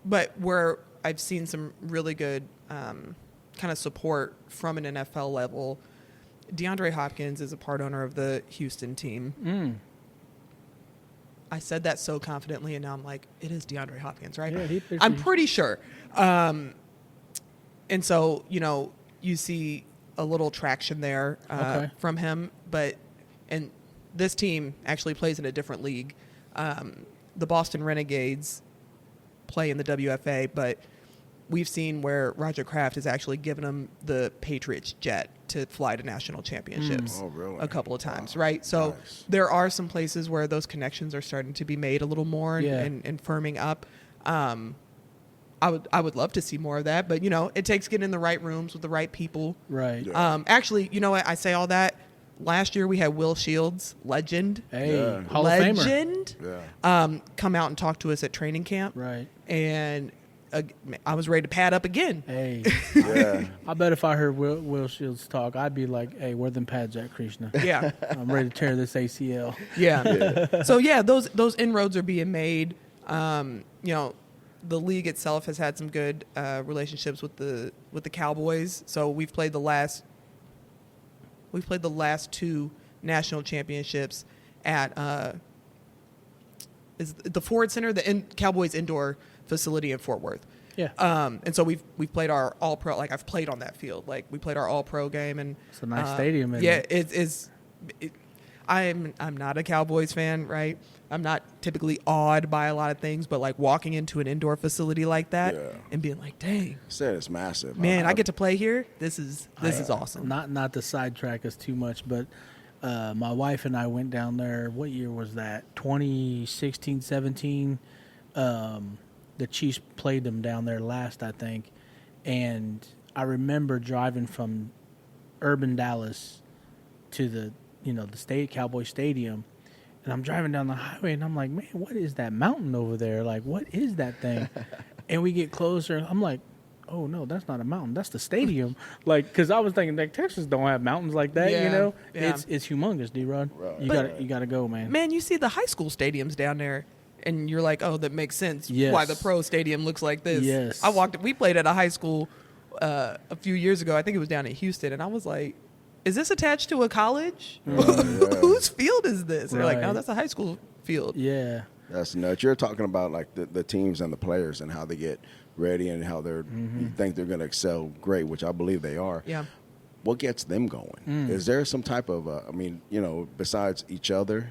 But where I've seen some really good kind of support from an NFL level, DeAndre Hopkins is a part owner of the Houston team. I said that so confidently, and now I'm like, it is DeAndre Hopkins, right? Yeah, I'm pretty sure. And so, you see a little traction there Okay. from him. And this team actually plays in a different league. The Boston Renegades play in the WFA, but we've seen where Roger Kraft has actually given them the Patriots jet to fly to national championships Oh, really? a couple of times, right? So Nice. there are some places where those connections are starting to be made a little more Yeah. and firming up. I would love to see more of that, but it takes getting in the right rooms with the right people. Right. Yeah. Actually, you know what? I say all that. Last year we had Will Shields, legend, Hey, Yeah. Hall of Famer. legend, come out and talk to us at training camp, Right. and I was ready to pad up again. Hey, Yeah. I bet if I heard Will Shields talk, I'd be like, "Hey, where them pads at, Krishna? Yeah, I'm ready to tear this ACL." yeah. So yeah, those inroads are being made. The league itself has had some good relationships with the Cowboys. So we've played the last 2 national championships at is the Ford Center, the Cowboys indoor facility in Fort Worth. Yeah. And so we've played our all pro. Like I've played on that field. Like we played our all pro game, and It's a nice stadium, isn't yeah, it? I'm not a Cowboys fan, right? I'm not typically awed by a lot of things, but like walking into an indoor facility like that Yeah. and being like, dang, Said it's massive. man, I get to play here. This is awesome. Not to sidetrack us too much, but my wife and I went down there. What year was that? 2016, 17. The Chiefs played them down there last, I think. And I remember driving from urban Dallas to the state Cowboy Stadium, and I'm driving down the highway, and I'm like, man, what is that mountain over there? Like, what is that thing? And we get closer, I'm like, oh no, that's not a mountain, that's the stadium. Like, because I was thinking like Texas don't have mountains like that, Yeah. It's humongous, D-Rod. Right. You gotta go, man. Man, you see the high school stadiums down there, and you're like, oh, that makes sense. Yes. Why the pro stadium looks like this. Yes. We played at a high school a few years ago. I think it was down in Houston, and I was like, is this attached to a college? Whose field is this? They're like, no, Right. that's a high school field. Yeah. That's nuts. You're talking about like the teams and the players and how they get ready and how you think they're going to excel great, which I believe they are. Yeah. What gets them going? Is there some type of, besides each other,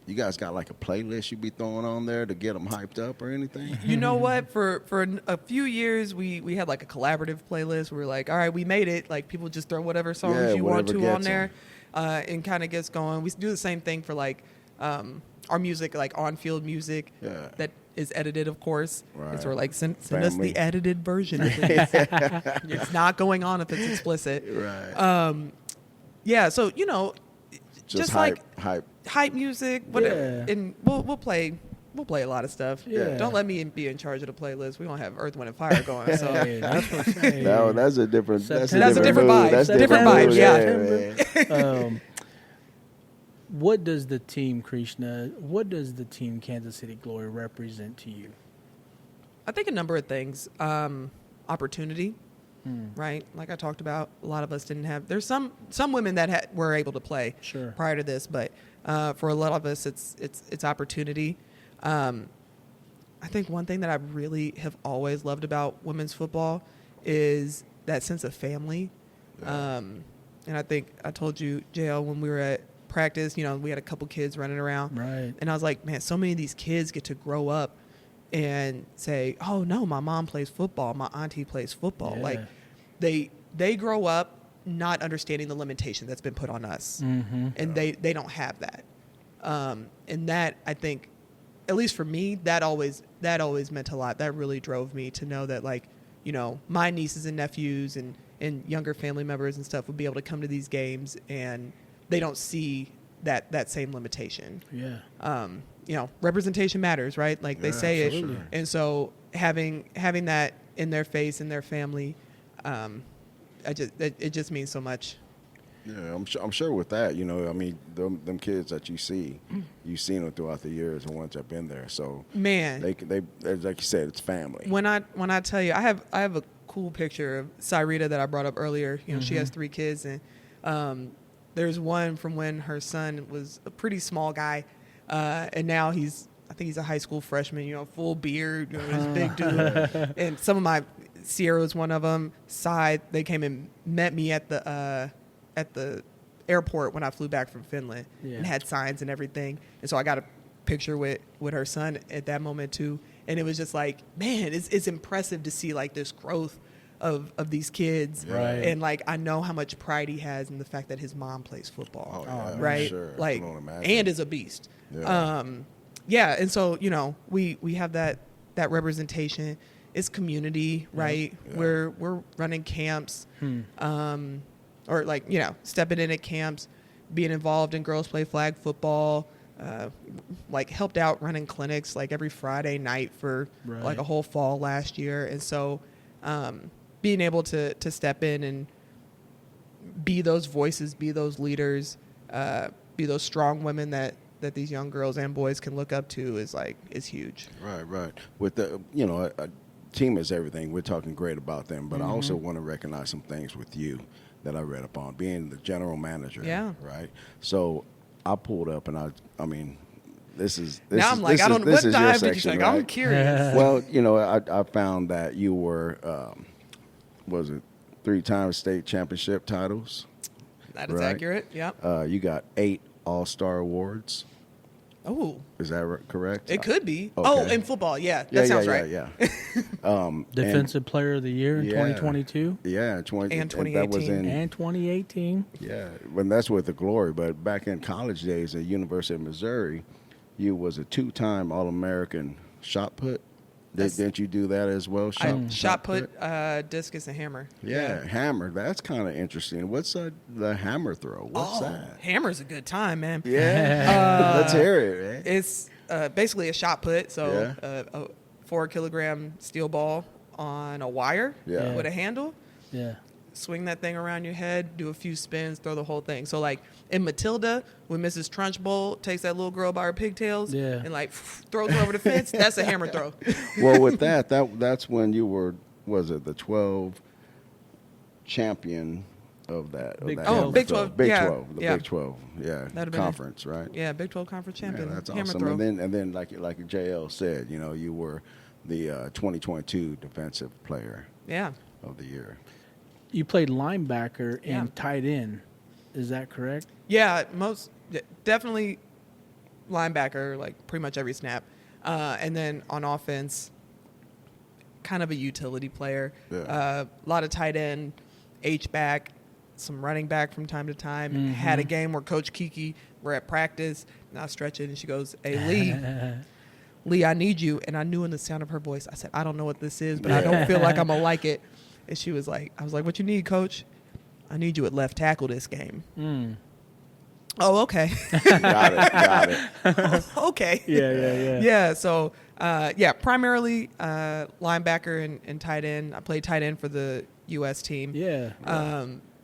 you guys got like a playlist you be throwing on there to get them hyped up or anything? You know what? For a few years, we had like a collaborative playlist. We were like, all right, we made it. Like, people just throw whatever songs you want whatever to on gets there, and kind of gets going. We do the same thing for like our music, like on-field music that is edited, of course. Right. And so we're like, send us the edited version. Please. It's not going on if it's explicit. Right. Yeah. So Just like hype. hype music, whatever, Yeah. and we'll play a lot of stuff. Yeah. Don't let me be in charge of the playlist. We don't have Earth, Wind, and Fire going. So Hey, that's what I'm saying. No, that's a different. That's a That's a different mood. vibe. That's Different mood. vibes, yeah. Man. What does the team, Krishna, what does the team Kansas City Glory represent to you? I think a number of things. Opportunity, right? Like I talked about, a lot of us didn't have. There's some women that were able to play Sure. prior to this, but for a lot of us, it's opportunity. I think one thing that I really have always loved about women's football is that sense of family. And I think I told you, JL, when we were at practice, we had a couple kids running around. Right. And I was like, man, so many of these kids get to grow up and say, oh, no, my mom plays football. My auntie plays football. Yeah. Like, they grow up not understanding the limitation that's been put on us. And they don't have that. And that, I think, at least for me, that always meant a lot. That really drove me to know that, like, my nieces and nephews and younger family members and stuff would be able to come to these games and they don't see that same limitation. Yeah. Representation matters, right? Like they say absolutely. it. And so having that in their face, in their family, it just means so much. Yeah, I'm sure with that, them kids that you see, you've seen them throughout the years, the ones that have been there. So Man, they like you said, it's family. when I tell you, I have a cool picture of Cyrita that I brought up earlier. She has 3 kids, and there's one from when her son was a pretty small guy, and now I think he's a high school freshman. Full beard, this big dude. And some of my Sierra was one of them. They came and met me at the airport when I flew back from Finland, and had signs and everything. And so I got a picture with her son at that moment too. And it was just like, man, it's impressive to see like this growth of these kids. Right. And like, I know how much pride he has in the fact that his mom plays football. Oh, yeah, right. sure. Like, I can only imagine. and is a beast. Yeah. And so, we have that representation. It's community, right? Yeah. We're running camps, or like, stepping in at camps, being involved in girls play flag football, like helped out running clinics like every Friday night for like a whole fall last year. And so, being able to step in and be those voices, be those leaders, be those strong women that these young girls and boys can look up to is huge. Right. With the, a team is everything. We're talking great about them, but I also want to recognize some things with you that I read up on, being the general manager. Yeah. Right. So I pulled up, and I mean, this is Now I'm like, I don't know what dive did you take. right? I'm curious. Well, I found that you were, was it 3-time state championship titles? That is right? accurate. Yep. You got 8 All-Star awards. Oh, Is that correct? it could be. Okay. Oh, in football. Yeah. That sounds right. Yeah. Defensive Player of the Year in 2022 Yeah, And that was 2018. and 2018. Yeah, when that's with the Glory. But back in college days at University of Missouri, you was a 2-time All-American shot put. Didn't you do that as well? Shot put, discus, and hammer. Yeah, hammer. That's kind of interesting. What's the hammer throw? What's that? Hammer's a good time, man. Yeah. Let's hear it, man. It's basically a shot put, so a 4-kilogram steel ball on a wire with a handle. Yeah. Swing that thing around your head, do a few spins, throw the whole thing. So, like, in Matilda, when Mrs. Trunchbull takes that little girl by her pigtails and, like, throws her over the fence, that's a hammer throw. Well, with that's when you were, was it the 12 champion of that? Big 12. Big 12, Big yeah. 12, the Yeah. Big 12, conference, right? Yeah, Big 12 conference champion. Yeah, that's hammer awesome. throw. And then like JL said, you were the 2022 defensive player of the year. You played linebacker and tight end. Is that correct? Yeah, definitely linebacker, like pretty much every snap. And then on offense, kind of a utility player. Yeah. A lot of tight end, H-back, some running back from time to time. Had a game where Coach Kiki, we're at practice, and I was stretching, and she goes, "Hey, Lee, I need you." And I knew in the sound of her voice, I said, "I don't know what this is, but I don't feel like I'm going to like it." And she was like, I was like, "What you need, Coach?" "I need you at left tackle this game." Oh, okay. Got it. Okay. Yeah. Yeah, so, primarily linebacker and tight end. I played tight end for the U.S. team. Yeah.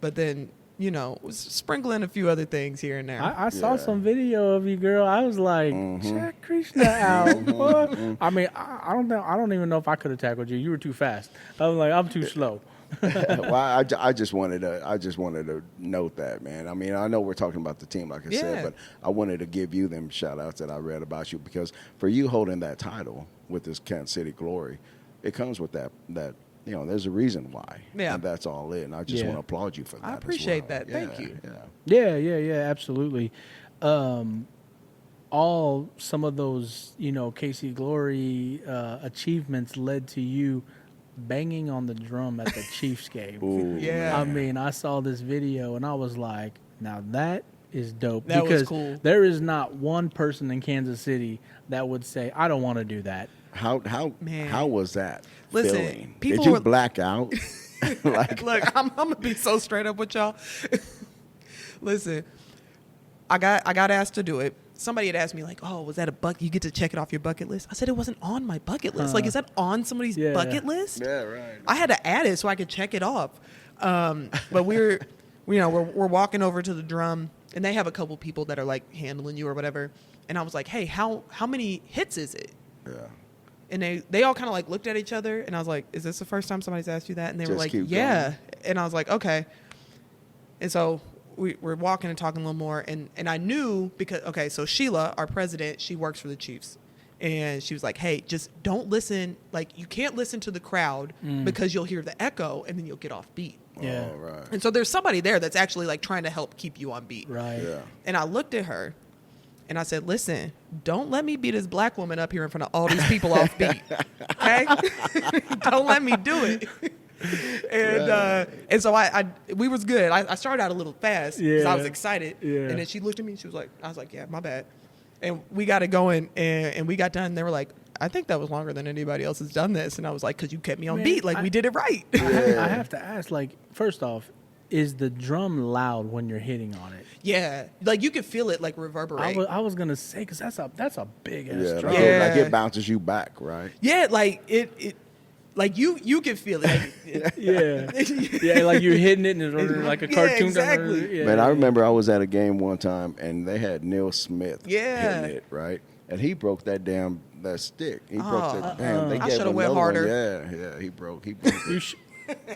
But then, was sprinkling a few other things here and there. I saw some video of you, girl. I was like, check Krishna out. Boy. I mean, I don't even know if I could have tackled you. You were too fast. I was like, I'm too slow. Well, I just wanted to note that, man. I mean, I know we're talking about the team, like I said, but I wanted to give you them shout outs that I read about you, because for you holding that title with this Kansas City Glory, it comes with that there's a reason why. Yeah. And that's all it. And I just want to applaud you for that. I appreciate that. Yeah, Thank you. Yeah, absolutely. All some of those, KC Glory achievements led to you banging on the drum at the Chiefs game. Ooh, yeah. I mean, I saw this video and I was like, now that is dope. That because was cool. There is not one person in Kansas City that would say, I don't want to do that. How was that? Listen, feeling? people Did you were- black out? Like, Look, I'm gonna be so straight up with y'all. Listen, I got asked to do it. Somebody had asked me, like, "Oh, was that you get to check it off your bucket list?" I said it wasn't on my bucket list. Like, is that on somebody's bucket list? yeah, right. I had to add it so I could check it off. But we're walking over to the drum, and they have a couple people that are like handling you or whatever. And I was like, "Hey, how many hits is it?" Yeah. And they all kind of like looked at each other, and I was like, "Is this the first time somebody's asked you that?" And they were Just like, keep "Yeah." going. And I was like, "Okay." And so we're walking and talking a little more, and I knew because so Sheila, our president, she works for the Chiefs, and she was like, "Hey, just don't listen. Like, you can't listen to the crowd because you'll hear the echo, and then you'll get off beat." Yeah. Oh, right. And so there's somebody there that's actually like trying to help keep you on beat. Right. Yeah. And I looked at her, and I said, "Listen, don't let me beat this black woman up here in front of all these people off beat, okay? Don't let me do it." And so we was good. I started out a little fast because I was excited. Yeah. And then she looked at me and she was like, I was like, "Yeah, my bad." And we got it going, and we got done. And they were like, "I think that was longer than anybody else has done this." And I was like, "Because you kept me on beat. Like, we did it right." I have to ask, like, first off, is the drum loud when you're hitting on it? Yeah. Like, you could feel it, like, reverberate. I was going to say, because that's a big-ass Yeah, drum. like, Yeah. like it bounces you back, right? Yeah, like, it like, you can feel it. Like, Yeah, like you're hitting it and it's like a Yeah, cartoon. exactly. Yeah, Man, I remember I was at a game one time and they had Neil Smith Yeah. hitting it, right? And he broke that stick. He broke that. Damn, they I gave should've him went another one. harder. Yeah, he broke You it. sh-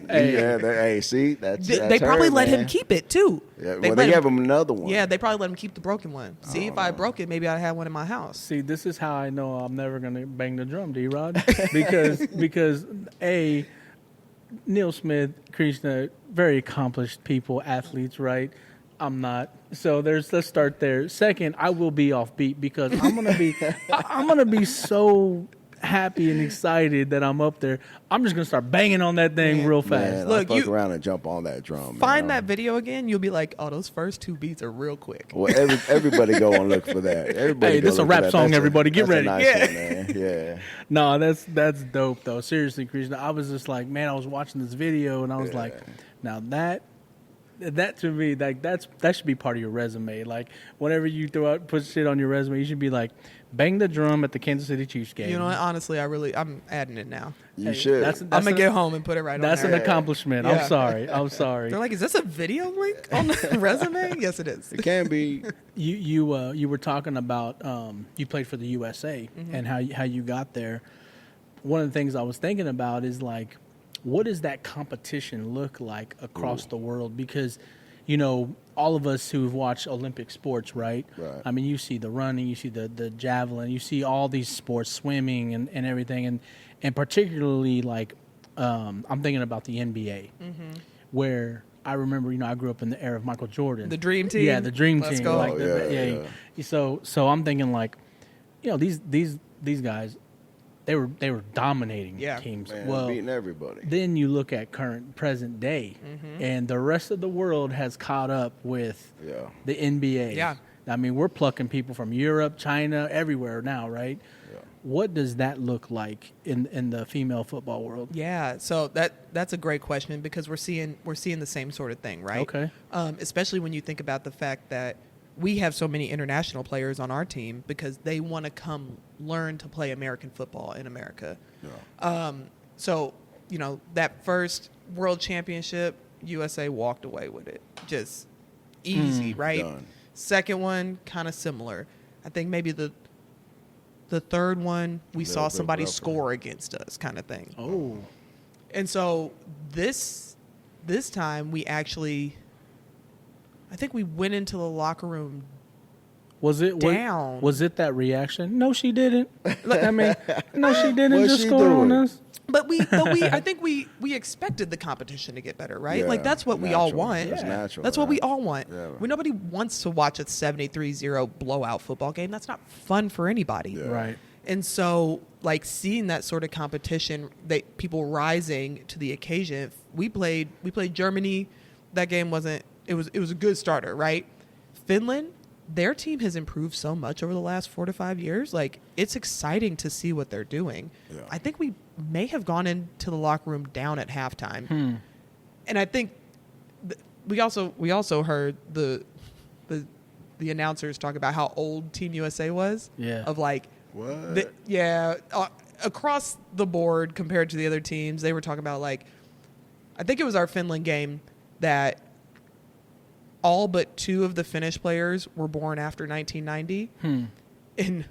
Hey, see, that's they probably her, let man. him keep it, too. Yeah, They well, let they gave him another one. Yeah, they probably let him keep the broken one. See, if I broke it, maybe I'd have one in my house. See, this is how I know I'm never gonna bang the drum, D-Rod, because Neil Smith, Krishna, very accomplished people, athletes, right? I'm not. So let's start there. Second, I will be off beat because I'm gonna be so happy and excited that I'm up there, I'm just gonna start banging on that thing real fast. Man, Look, I fuck around and jump on that drum. Find man. that video again, you'll be like, oh, those first 2 beats are real quick. Well, everybody go and look for that. Everybody Hey, this a rap song, everybody. Get ready. Nice Yeah. one, man. Yeah. No, that's dope though. Seriously, Krishna, I was just like, man, I was watching this video and I was like, now that to me, like that should be part of your resume. Like whenever you put shit on your resume, you should be like, bang the drum at the Kansas City Chiefs game. You know what? Honestly, I'm adding it now. You should. I'm going to get home and put it right on there. That's an accomplishment. Yeah. I'm sorry. They're like, is this a video link on the resume? Yes, it is. It can be. You were talking about you played for the USA and how you got there. One of the things I was thinking about is like, what does that competition look like across the world? Because, you know, all of us who've watched Olympic sports, right? I mean, you see the running, you see the javelin, you see all these sports, swimming and everything, and particularly like I'm thinking about the NBA, where I remember, you know, I grew up in the era of Michael Jordan, The Dream Team. yeah, the Dream Let's Team, go. like Yeah. So I'm thinking like, you know, these guys. They were dominating teams. Man, well, beating everybody. then you look at present day, and the rest of the world has caught up with the NBA. Yeah. I mean, we're plucking people from Europe, China, everywhere now, right? Yeah. What does that look like in the female football world? Yeah, so that's a great question because we're seeing the same sort of thing, right? Okay. Especially when you think about the fact that we have so many international players on our team because they want to come learn to play American football in America. Yeah. So, you know, that first world championship, USA walked away with it. Just easy, right? Done. Second one, kind of similar. I think maybe the third one, we saw bit somebody rougher. score against us kind of thing. Oh. And so this time we actually, I think we went into the locker room. Was it Down. Was it that reaction? No, she didn't. I mean, no, she didn't What's just she score on doing? us. But I think we expected the competition to get better, right? Yeah, like that's what we all natural. want. That's natural, That's what we right? all want. Yeah. Nobody wants to watch a 73-0 blowout football game. That's not fun for anybody. Yeah. Right. And so, like, seeing that sort of competition, people rising to the occasion. We played Germany. That game wasn't. It was a good starter, right? Finland, their team has improved so much over the last 4 to 5 years. Like, it's exciting to see what they're doing. Yeah. I think we may have gone into the locker room down at halftime, and I think we also heard the announcers talk about how old Team USA was. Yeah. Of like. What? Across the board compared to the other teams, they were talking about, like, I think it was our Finland game that all but 2 of the Finnish players were born after 1990, and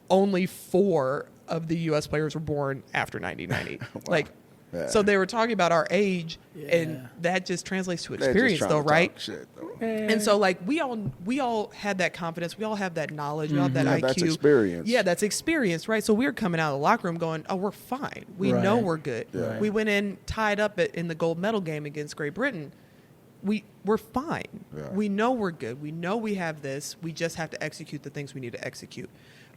only 4 of the U.S. players were born after 1990. Wow. Like, Yeah. so they were talking about our age, and that just translates to experience, though, right? Shit, though. And so, like, we all had that confidence. We all have that knowledge. We all have that IQ. That's experience. Yeah, that's experience, right? So we were coming out of the locker room going, oh, we're fine. We know Right. we're good. Yeah. We went in tied up in the gold medal game against Great Britain. We're fine. Yeah. We know we're good. We know we have this. We just have to execute the things we need to execute.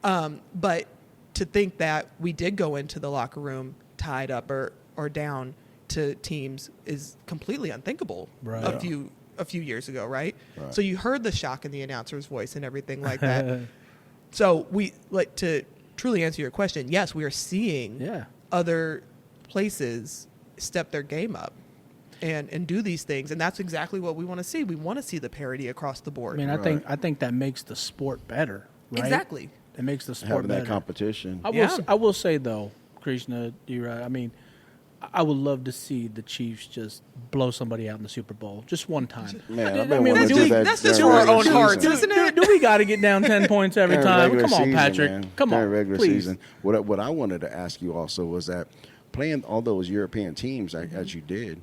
But to think that we did go into the locker room tied up or down to teams is completely unthinkable. Right. A few years ago, right? Right. So you heard the shock in the announcer's voice and everything like that. So we, like, to truly answer your question, yes, we are seeing other places step their game up and do these things, and that's exactly what we want to see. We want to see the parity across the board. I mean, I think that makes the sport better, right? Exactly. It makes the sport Having better. that competition. I will say though, Krishna, I mean, I would love to see the Chiefs just blow somebody out in the Super Bowl just one time. Man, I've I been mean, wanting to do do we- that. that's just during for our regular own season. hearts, isn't it? Do we got to get down 10 points every During time? regular Come on, season, Patrick. man. Come During on, regular please. season. What I wanted to ask you also was that playing all those European teams as you did,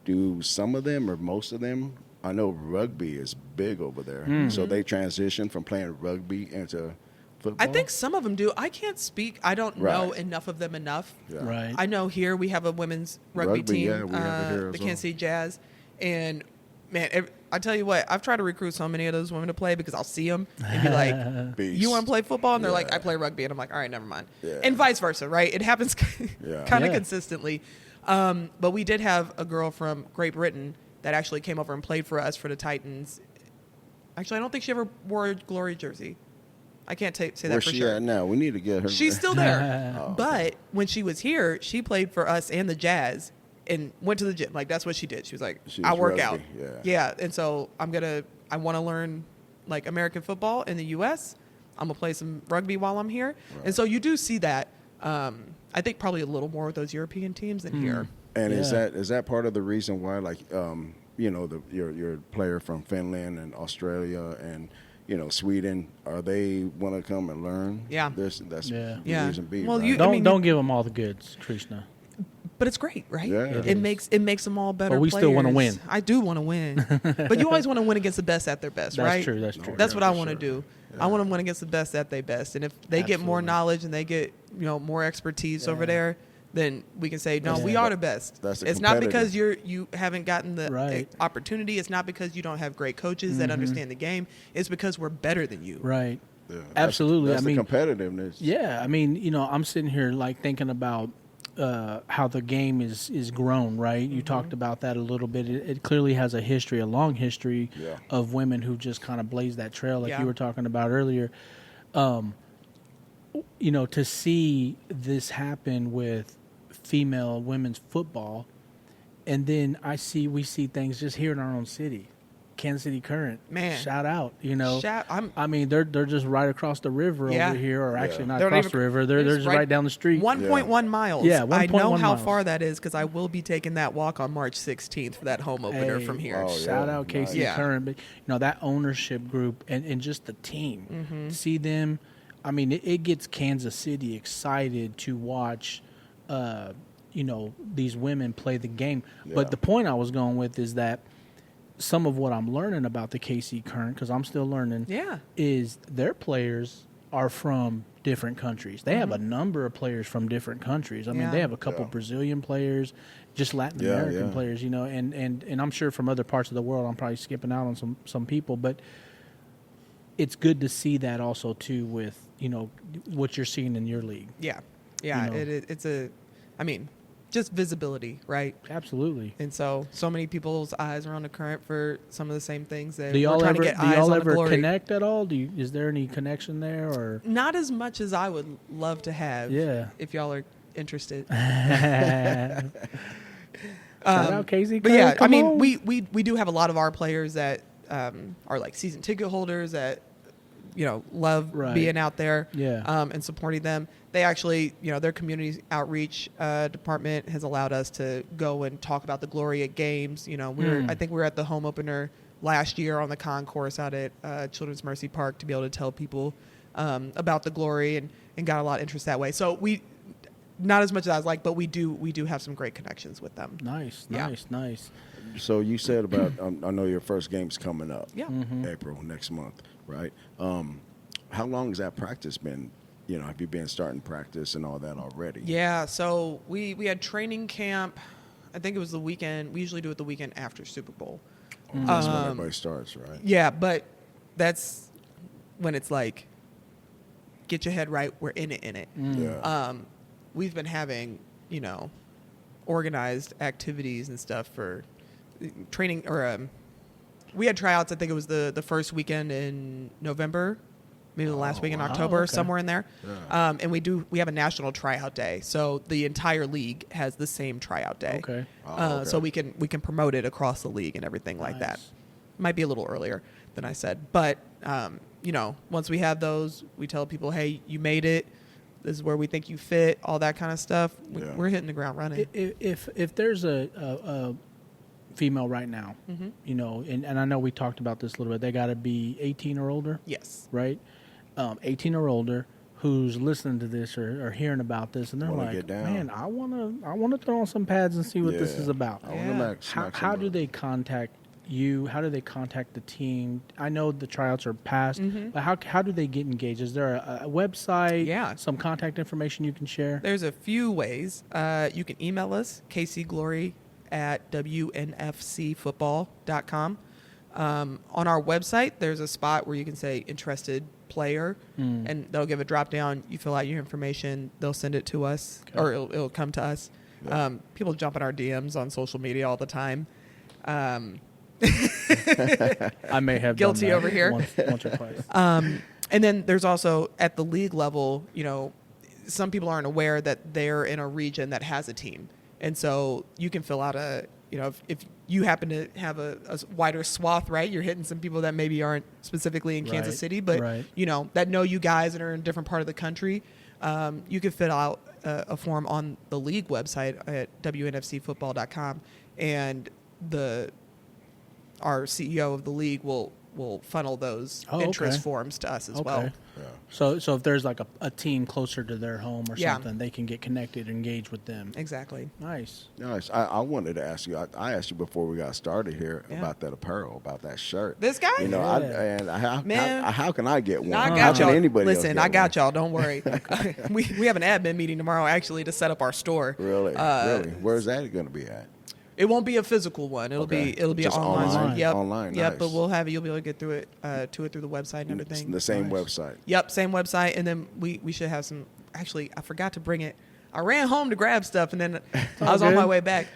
do some of them or most of them? I know rugby is big over there, so they transition from playing rugby into football. I think some of them do. I can't speak. I don't know Right. enough of them enough. Yeah. Right. I know here we have a women's rugby Rugby, team, yeah, we have it here the as Kansas City Jazz, and Man, I tell you what, I've tried to recruit so many of those women to play because I'll see them and be like, Beast. you want to play football? And they're like, Yeah. I play rugby. And I'm like, all right, never mind. Yeah. And vice versa, right? It happens kind of Yeah. consistently. But we did have a girl from Great Britain that actually came over and played for us for the Titans. Actually, I don't think she ever wore a Glory jersey. I can't say that Where's for she sure. at now? We need to get her. She's still there. Oh, But when she was here, she played for us and the Jazz and went to the gym. Like, that's what she did. She was like, She I was work rugby, out. yeah. Yeah. And so I want to learn like American football in the U.S. I'm going to play some rugby while I'm here. Right. And so you do see that. I think probably a little more with those European teams than here. And Yeah. is that part of the reason why, like, your player from Finland and Australia and Sweden, are they want to come and learn? Yeah. That's Yeah. the Yeah. reason being. Well, right? Don't give them all the goods, Krishna. But it's great, right? Yeah. It It makes them all better. But we still wanna players. win. I do want to win, but you always want to win against the best at their best, That's right? true. That's true. That's Yeah, what I for want to sure. do. I want to win against the best at their best, and if they get more Absolutely. knowledge and they get more expertise over there, then we can say no, Yeah. we are the best. That's a It's not because competitive. you haven't gotten the Right. opportunity. It's not because you don't have great coaches that understand the game. It's because we're better than you. Right. Yeah, Absolutely. That's I mean, the competitiveness. Yeah, I mean, I'm sitting here like thinking about how the game is grown, right? You talked about that a little bit. It clearly has a long history Yeah. of women who just kind of blazed that trail, like Yeah. you were talking about earlier. To see this happen with female women's football, and then we see things just here in our own city. Kansas City Current, Man. shout out! I mean, they're just right across the river Yeah. over here, or actually not They're not across even- the river. They're just right down the street. 1.1 miles. Yeah, I know 1.1 how miles. far that is because I will be taking that walk on March 16th for that home opener Hey, from here. Oh, Shout yeah. out KC Nice. Yeah. Current, but that ownership group and just the team, see them. I mean, it gets Kansas City excited to watch, these women play the game. Yeah. But the point I was going with is that some of what I'm learning about the KC Current, because I'm still learning, Yeah. is their players are from different countries. They have a number of players from different countries. I mean, Yeah. they have a couple Yeah. Brazilian players, just Latin Yeah, American yeah. players, and I'm sure from other parts of the world. I'm probably skipping out on some people, but it's good to see that also too with what you're seeing in your league. Yeah. Yeah. You know. It's just visibility, right? Absolutely. And so many people's eyes are on the Current for some of the same things that Do we're y'all trying ever to get eyes on the Glory. connect at all? Is there any connection there or? Not as much as I would love to have. Yeah. If y'all are interested. Shout out Casey. But yeah, come on. we do have a lot of our players that are like season ticket holders that love Right. being out there Yeah. and supporting them. They actually, their community outreach department has allowed us to go and talk about the Glory at games. I think we were at the home opener last year on the concourse out at Children's Mercy Park to be able to tell people about the Glory and got a lot of interest that way. So not as much as I was like, but we do have some great connections with them. Nice. Yeah. So you said about I know your first game's coming up. Yeah. April next month, right? How long has that practice been? Have you been starting practice and all that already? Yeah, so we had training camp. I think it was the weekend. We usually do it the weekend after Super Bowl. That's when everybody starts, right? Yeah, but that's when it's like, get your head right. We're in it. Yeah. We've been having, organized activities and stuff for training. Or we had tryouts. I think it was the first weekend in November. Maybe the last week in wow. October, Okay. somewhere in there. Yeah. And we have a national tryout day. So the entire league has the same tryout day. Okay. Okay. So we can promote it across the league and everything like that. Nice. Might be a little earlier than I said. But, once we have those, we tell people, hey, you made it. This is where we think you fit, all that kind of stuff. Yeah. We're hitting the ground running. If there's a female right now, and I know we talked about this a little bit, they got to be 18 or older, Yes. right? 18 or older who's listening to this or hearing about this, and they're Wanna like, get down. man, I want to throw on some pads and see what this Yeah. is about. I Yeah. want to How do they contact you? How do they contact the team? I know the tryouts are passed, but how do they get engaged? Is there a website? Yeah. Some contact information you can share? There's a few ways. You can email us, kcglory at WNFCfootball.com. On our website, there's a spot where you can say interested player, and they'll give a drop down. You fill out your information, they'll send it to us, or it'll come to us. Yeah. People jump in our DMs on social media all the time. I may have guilty done that over here. Once or twice. And then there's also at the league level, some people aren't aware that they're in a region that has a team. And so you can fill out if you happen to have a wider swath, right? You're hitting some people that maybe aren't specifically in Kansas City, but, that know you guys and are in a different part of the country. You can fill out a form on the league website at WNFCfootball.com, and our CEO of the league will funnel those interest forms to us as well. Yeah. So if there's like a team closer to their home or something, they can get connected and engage with them. Exactly. Nice. I wanted to ask you. I asked you before we got started here about that apparel, about that shirt. This guy? How can I get one? I got How y'all. can anybody Listen, else I got get y'all. Don't worry. we have an admin meeting tomorrow actually to set up our store. Really? Really? Where's that going to be at? It won't be a physical one. It'll be just online. Yep. Online. Yep. Nice. But we'll have it. You'll be able to get through it through the website and everything. The same website. Yep. Same website. And then we should have some. Actually, I forgot to bring it. I ran home to grab stuff, and then I was on my way back.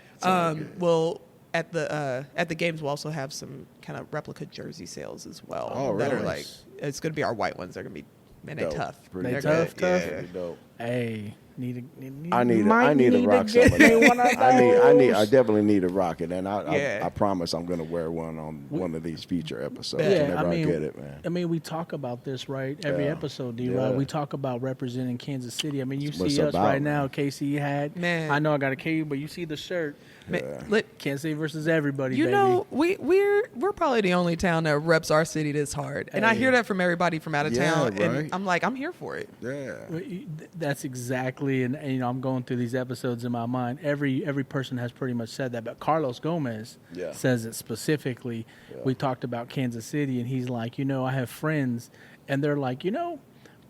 We'll at the games we'll also have some kind of replica jersey sales as well. Oh, really? That are like it's going to be our white ones. They're going to be they're tough. Pretty tough. Yeah. Dope. Hey. I need to rock some of that. I definitely need to rock it, and I promise I'm going to wear one on one of these future episodes. Whenever I get it, man. I mean, we talk about this every episode, D-Rod. We talk about representing Kansas City. I mean, you see us right now, KC hat. Man, I know I got a K, but you see the shirt. Kansas City versus everybody. You know, we're probably the only town that reps our city this hard, and I hear that from everybody from out of town, and I'm like, I'm here for it. Yeah, that's exactly. And I'm going through these episodes in my mind. Every person has pretty much said that, but Carlos Gomez says it specifically. Yeah. We talked about Kansas City, and he's like, I have friends, and they're like, I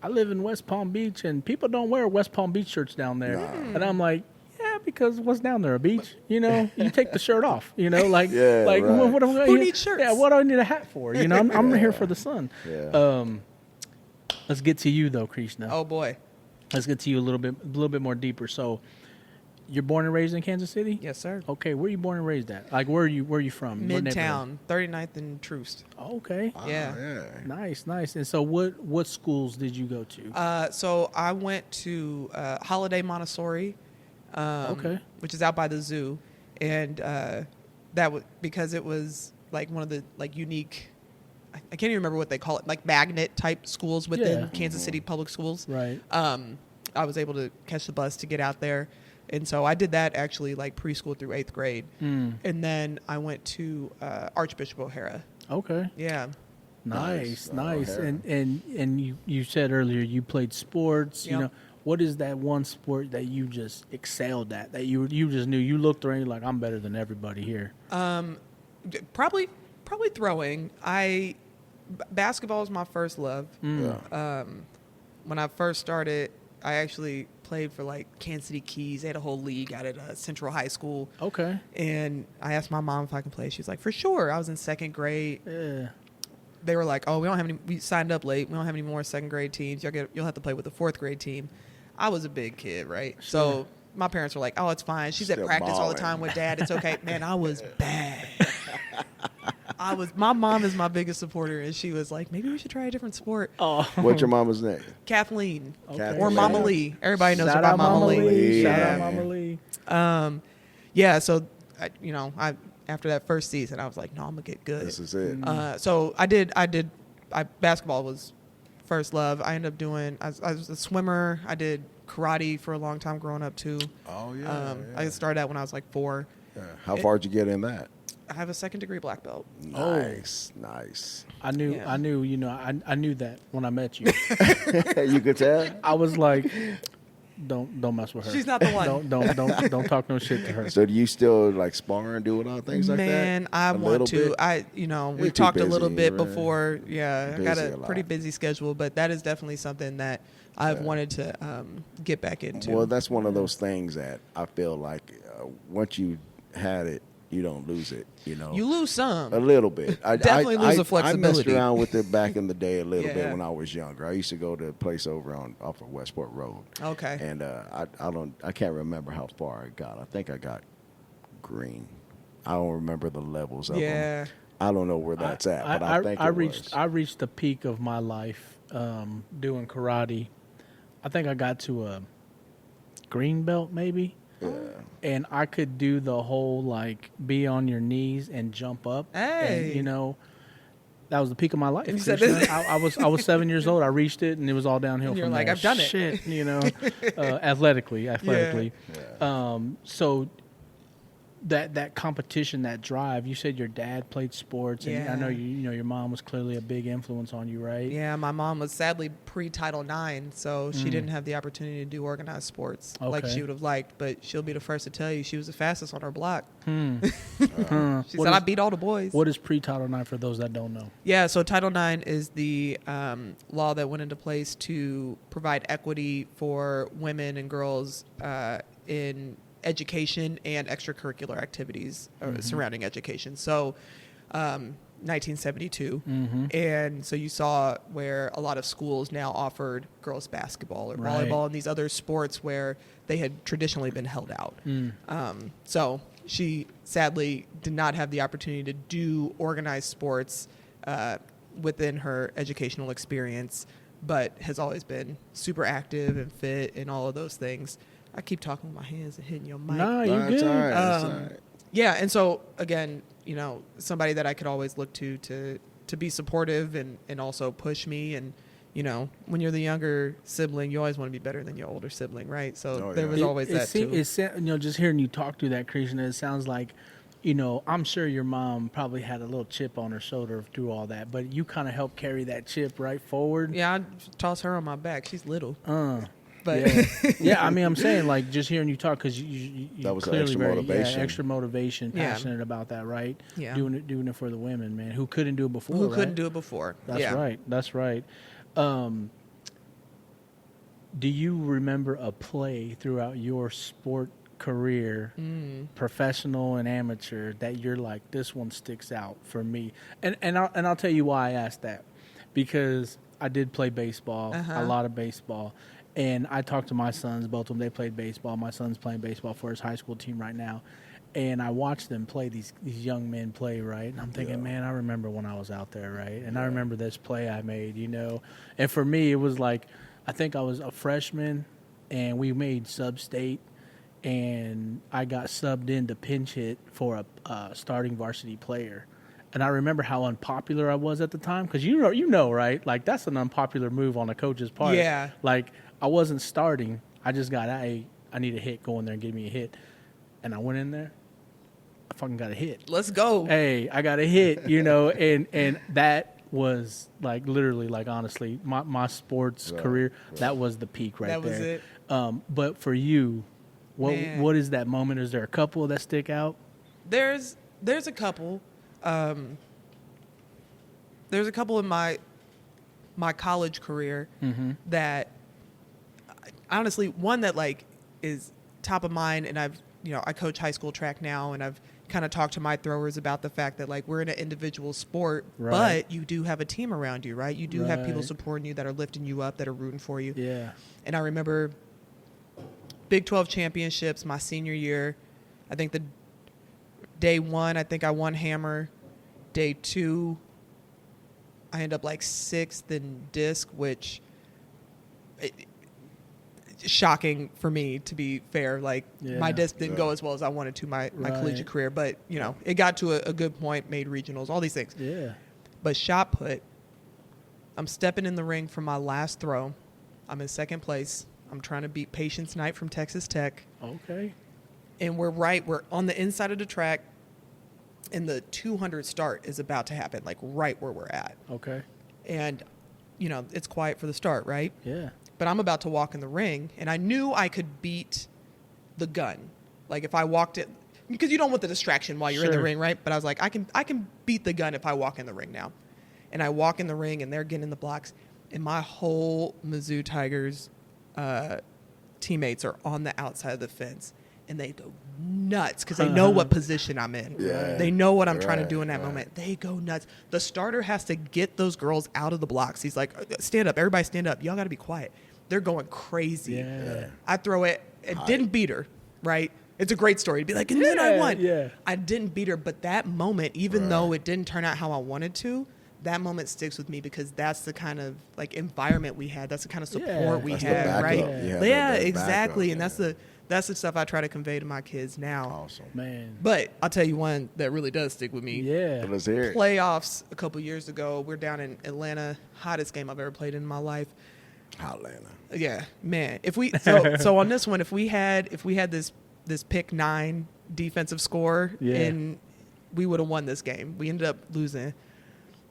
live in West Palm Beach, and people don't wear West Palm Beach shirts down there. Nah. And I'm like, yeah, because what's down there, a beach? You take the shirt off. Who needs shirts? Yeah, what do I need a hat for? I'm here for the sun. Yeah. Let's get to you though, Krishna. Oh boy. Let's get to you a little bit more deeper. So, you're born and raised in Kansas City? Yes, sir. Okay, where are you born and raised at? Like, where are you from? Midtown, 39th and Troost. Oh, okay. Yeah. Nice. And so, what schools did you go to? So I went to Holiday Montessori, which is out by the zoo, and that was because it was like one of the unique. I can't even remember what they call it, like magnet type schools within Kansas City public schools. Right. I was able to catch the bus to get out there. And so I did that actually like preschool through 8th grade. And then I went to Archbishop O'Hara. Okay. Yeah. Nice. And you said earlier you played sports. Yep. What is that one sport that you just excelled at, that you just knew, you looked around, you're like, I'm better than everybody here? Probably throwing. Basketball was my first love. When I first started, I actually played for like Kansas City Keys. They had a whole league out at Central High School. Okay. And I asked my mom if I could play. She was like, for sure. I was in 2nd grade. Yeah. They were like, oh, we signed up late. We don't have any more 2nd grade teams. You'll have to play with the 4th grade team. I was a big kid, right? Sure. So my parents were like, oh, it's fine. She's at practice all the time with Dad. It's okay. Man, I was bad. My mom is my biggest supporter, and she was like, maybe we should try a different sport. Oh. What's your mama's name? Kathleen. Okay. Or Mama Lee. Everybody knows about Mama Lee. Shout out Mama Lee. So after that first season, I was like, no, I'm gonna get good. This is it. So basketball was first love. I ended up doing, I was a swimmer. I did karate for a long time growing up too. Oh yeah. I started out when I was like 4. Yeah. How far did you get in that? I have a 2nd degree black belt. Nice. I knew that when I met you. You could tell? I was like, don't mess with her. She's not the one. Don't talk no shit to her. So do you still like spar and do all things like that? Man, I want to. We talked a little bit before. Yeah, I got a pretty busy schedule, but that is definitely something that I've wanted to get back into. Well, that's one of those things that I feel like once you had it, you don't lose it. You lose some. A little bit. I Definitely lose the I messed flexibility. around with it back in the day a little bit Yeah. when I was younger. I used to go to a place over off of Westport Road. Okay. And I can't remember how far I got. I think I got green. I don't remember the levels of Yeah. them. I don't know where that's at, but I think it was. I reached the peak of my life doing karate. I think I got to a green belt maybe. Yeah. And I could do the whole like be on your knees and jump up. Hey. And, that was the peak of my life. And you said Krishna. this- I was 7 years old. I reached it, and it was all downhill And you're from like, there. I've done it. Shit, athletically. Yeah. So that competition, that drive. You said your dad played sports, and Yeah. I know your mom was clearly a big influence on you, right? Yeah, my mom was sadly pre-Title IX, so she didn't have the opportunity to do organized sports like Okay. she would have liked. But she'll be the first to tell you she was the fastest on her block. She What said, I is- beat all the boys. What is pre-Title IX for those that don't know? Yeah, so Title IX is the law that went into place to provide equity for women and girls in education and extracurricular activities surrounding education. So 1972. And so you saw where a lot of schools now offered girls basketball or Right. volleyball and these other sports where they had traditionally been held out. So she sadly did not have the opportunity to do organized sports within her educational experience, but has always been super active and fit and all of those things. I keep talking with my hands and hitting your mic. Nah, you No, it's good. all right. It's all right. Yeah, and so again, somebody that I could always look to be supportive and also push me. And when you're the younger sibling, you always want to be better than your older sibling, right? So Oh, there yeah. was always that too. Just hearing you talk through that, Krishna, it sounds like, I'm sure your mom probably had a little chip on her shoulder through all that, but you kind of helped carry that chip right forward. Yeah, I toss her on my back. She's little, but Yeah, I mean, I'm saying like just hearing you talk because you That was clearly extra very motivation. extra motivation, Yeah. passionate about that, right? Yeah. doing it for the women, man, who couldn't do it before. who right? couldn't do it before? That's yeah. right. That's right. Do you remember a play throughout your sport career, professional and amateur, that you're like, this one sticks out for me? And I'll tell you why I asked that, because I did play baseball, a lot of baseball, and I talked to my sons, both of them. They played baseball. My son's playing baseball for his high school team right now. And I watched them play, these young men play, right? And I'm thinking, man, I remember when I was out there, right? And I remember this play I made, And for me, it was like, I think I was a freshman, and we made sub-state, and I got subbed in to pinch hit for a starting varsity player. And I remember how unpopular I was at the time, because right? Like, that's an unpopular move on a coach's part. Yeah. Like, I wasn't starting. I just got, I need a hit. Go in there and give me a hit. And I went in there. I fucking got a hit. Let's go. Hey, I got a hit, and that was like literally, like, honestly, my sports career, that was the peak right there. That was it. But for you, Man. what is that moment? Is there a couple that stick out? There's a couple. There's a couple in my college career that, honestly, one that like is top of mind, and I coach high school track now, and I've kind of talked to my throwers about the fact that like we're in an individual sport, Right. but you do have a team around you, right? You do have people Right. supporting you that are lifting you up, that are rooting for you. Yeah. And I remember Big 12 championships my senior year. I think the day one, I think I won hammer. Day two, I end up like 6th in disc, which shocking for me, to be fair. Like Yeah. my disc didn't Yeah. go as well as I wanted to my Right. collegiate career, but it got to a good point, made regionals, all these things. Yeah. But shot put, I'm stepping in the ring for my last throw. I'm in second place. I'm trying to beat Patience Knight from Texas Tech. Okay. And we're on the inside of the track, and the 200 start is about to happen, like right where we're at. Okay. And, it's quiet for the start, right? Yeah. But I'm about to walk in the ring, and I knew I could beat the gun. Like if I walked it, because you don't want the distraction while you're in the Sure. ring, right? But I was like, I can beat the gun if I walk in the ring now. And I walk in the ring, and they're getting in the blocks, and my whole Mizzou Tigers teammates are on the outside of the fence, and they go nuts because they know what position I'm in. Yeah. They know what I'm trying to do in that right. moment. They go nuts. The starter has to get those girls out of the blocks. He's like, stand up. Everybody stand up. Y'all got to be quiet. They're going crazy. Yeah. I throw it. It didn't beat her, right? It's a great story to be like, and then I won. Yeah. I didn't beat her, but that moment, even though it didn't turn out how I wanted to, that moment sticks with me because that's the kind of like environment we had. That's the kind of support we That's the had, backup. right? You have Yeah, that exactly. backup, And that's the stuff I try to convey to my kids now. Awesome. Man. But I'll tell you one that really does stick with me. Yeah. Let's hear it. Playoffs a couple years ago. We're down in Atlanta. Hottest game I've ever played in my life. Atlanta. Yeah, man. If we so on this one, if we had this pick 9 defensive score, and we would have won this game. We ended up losing.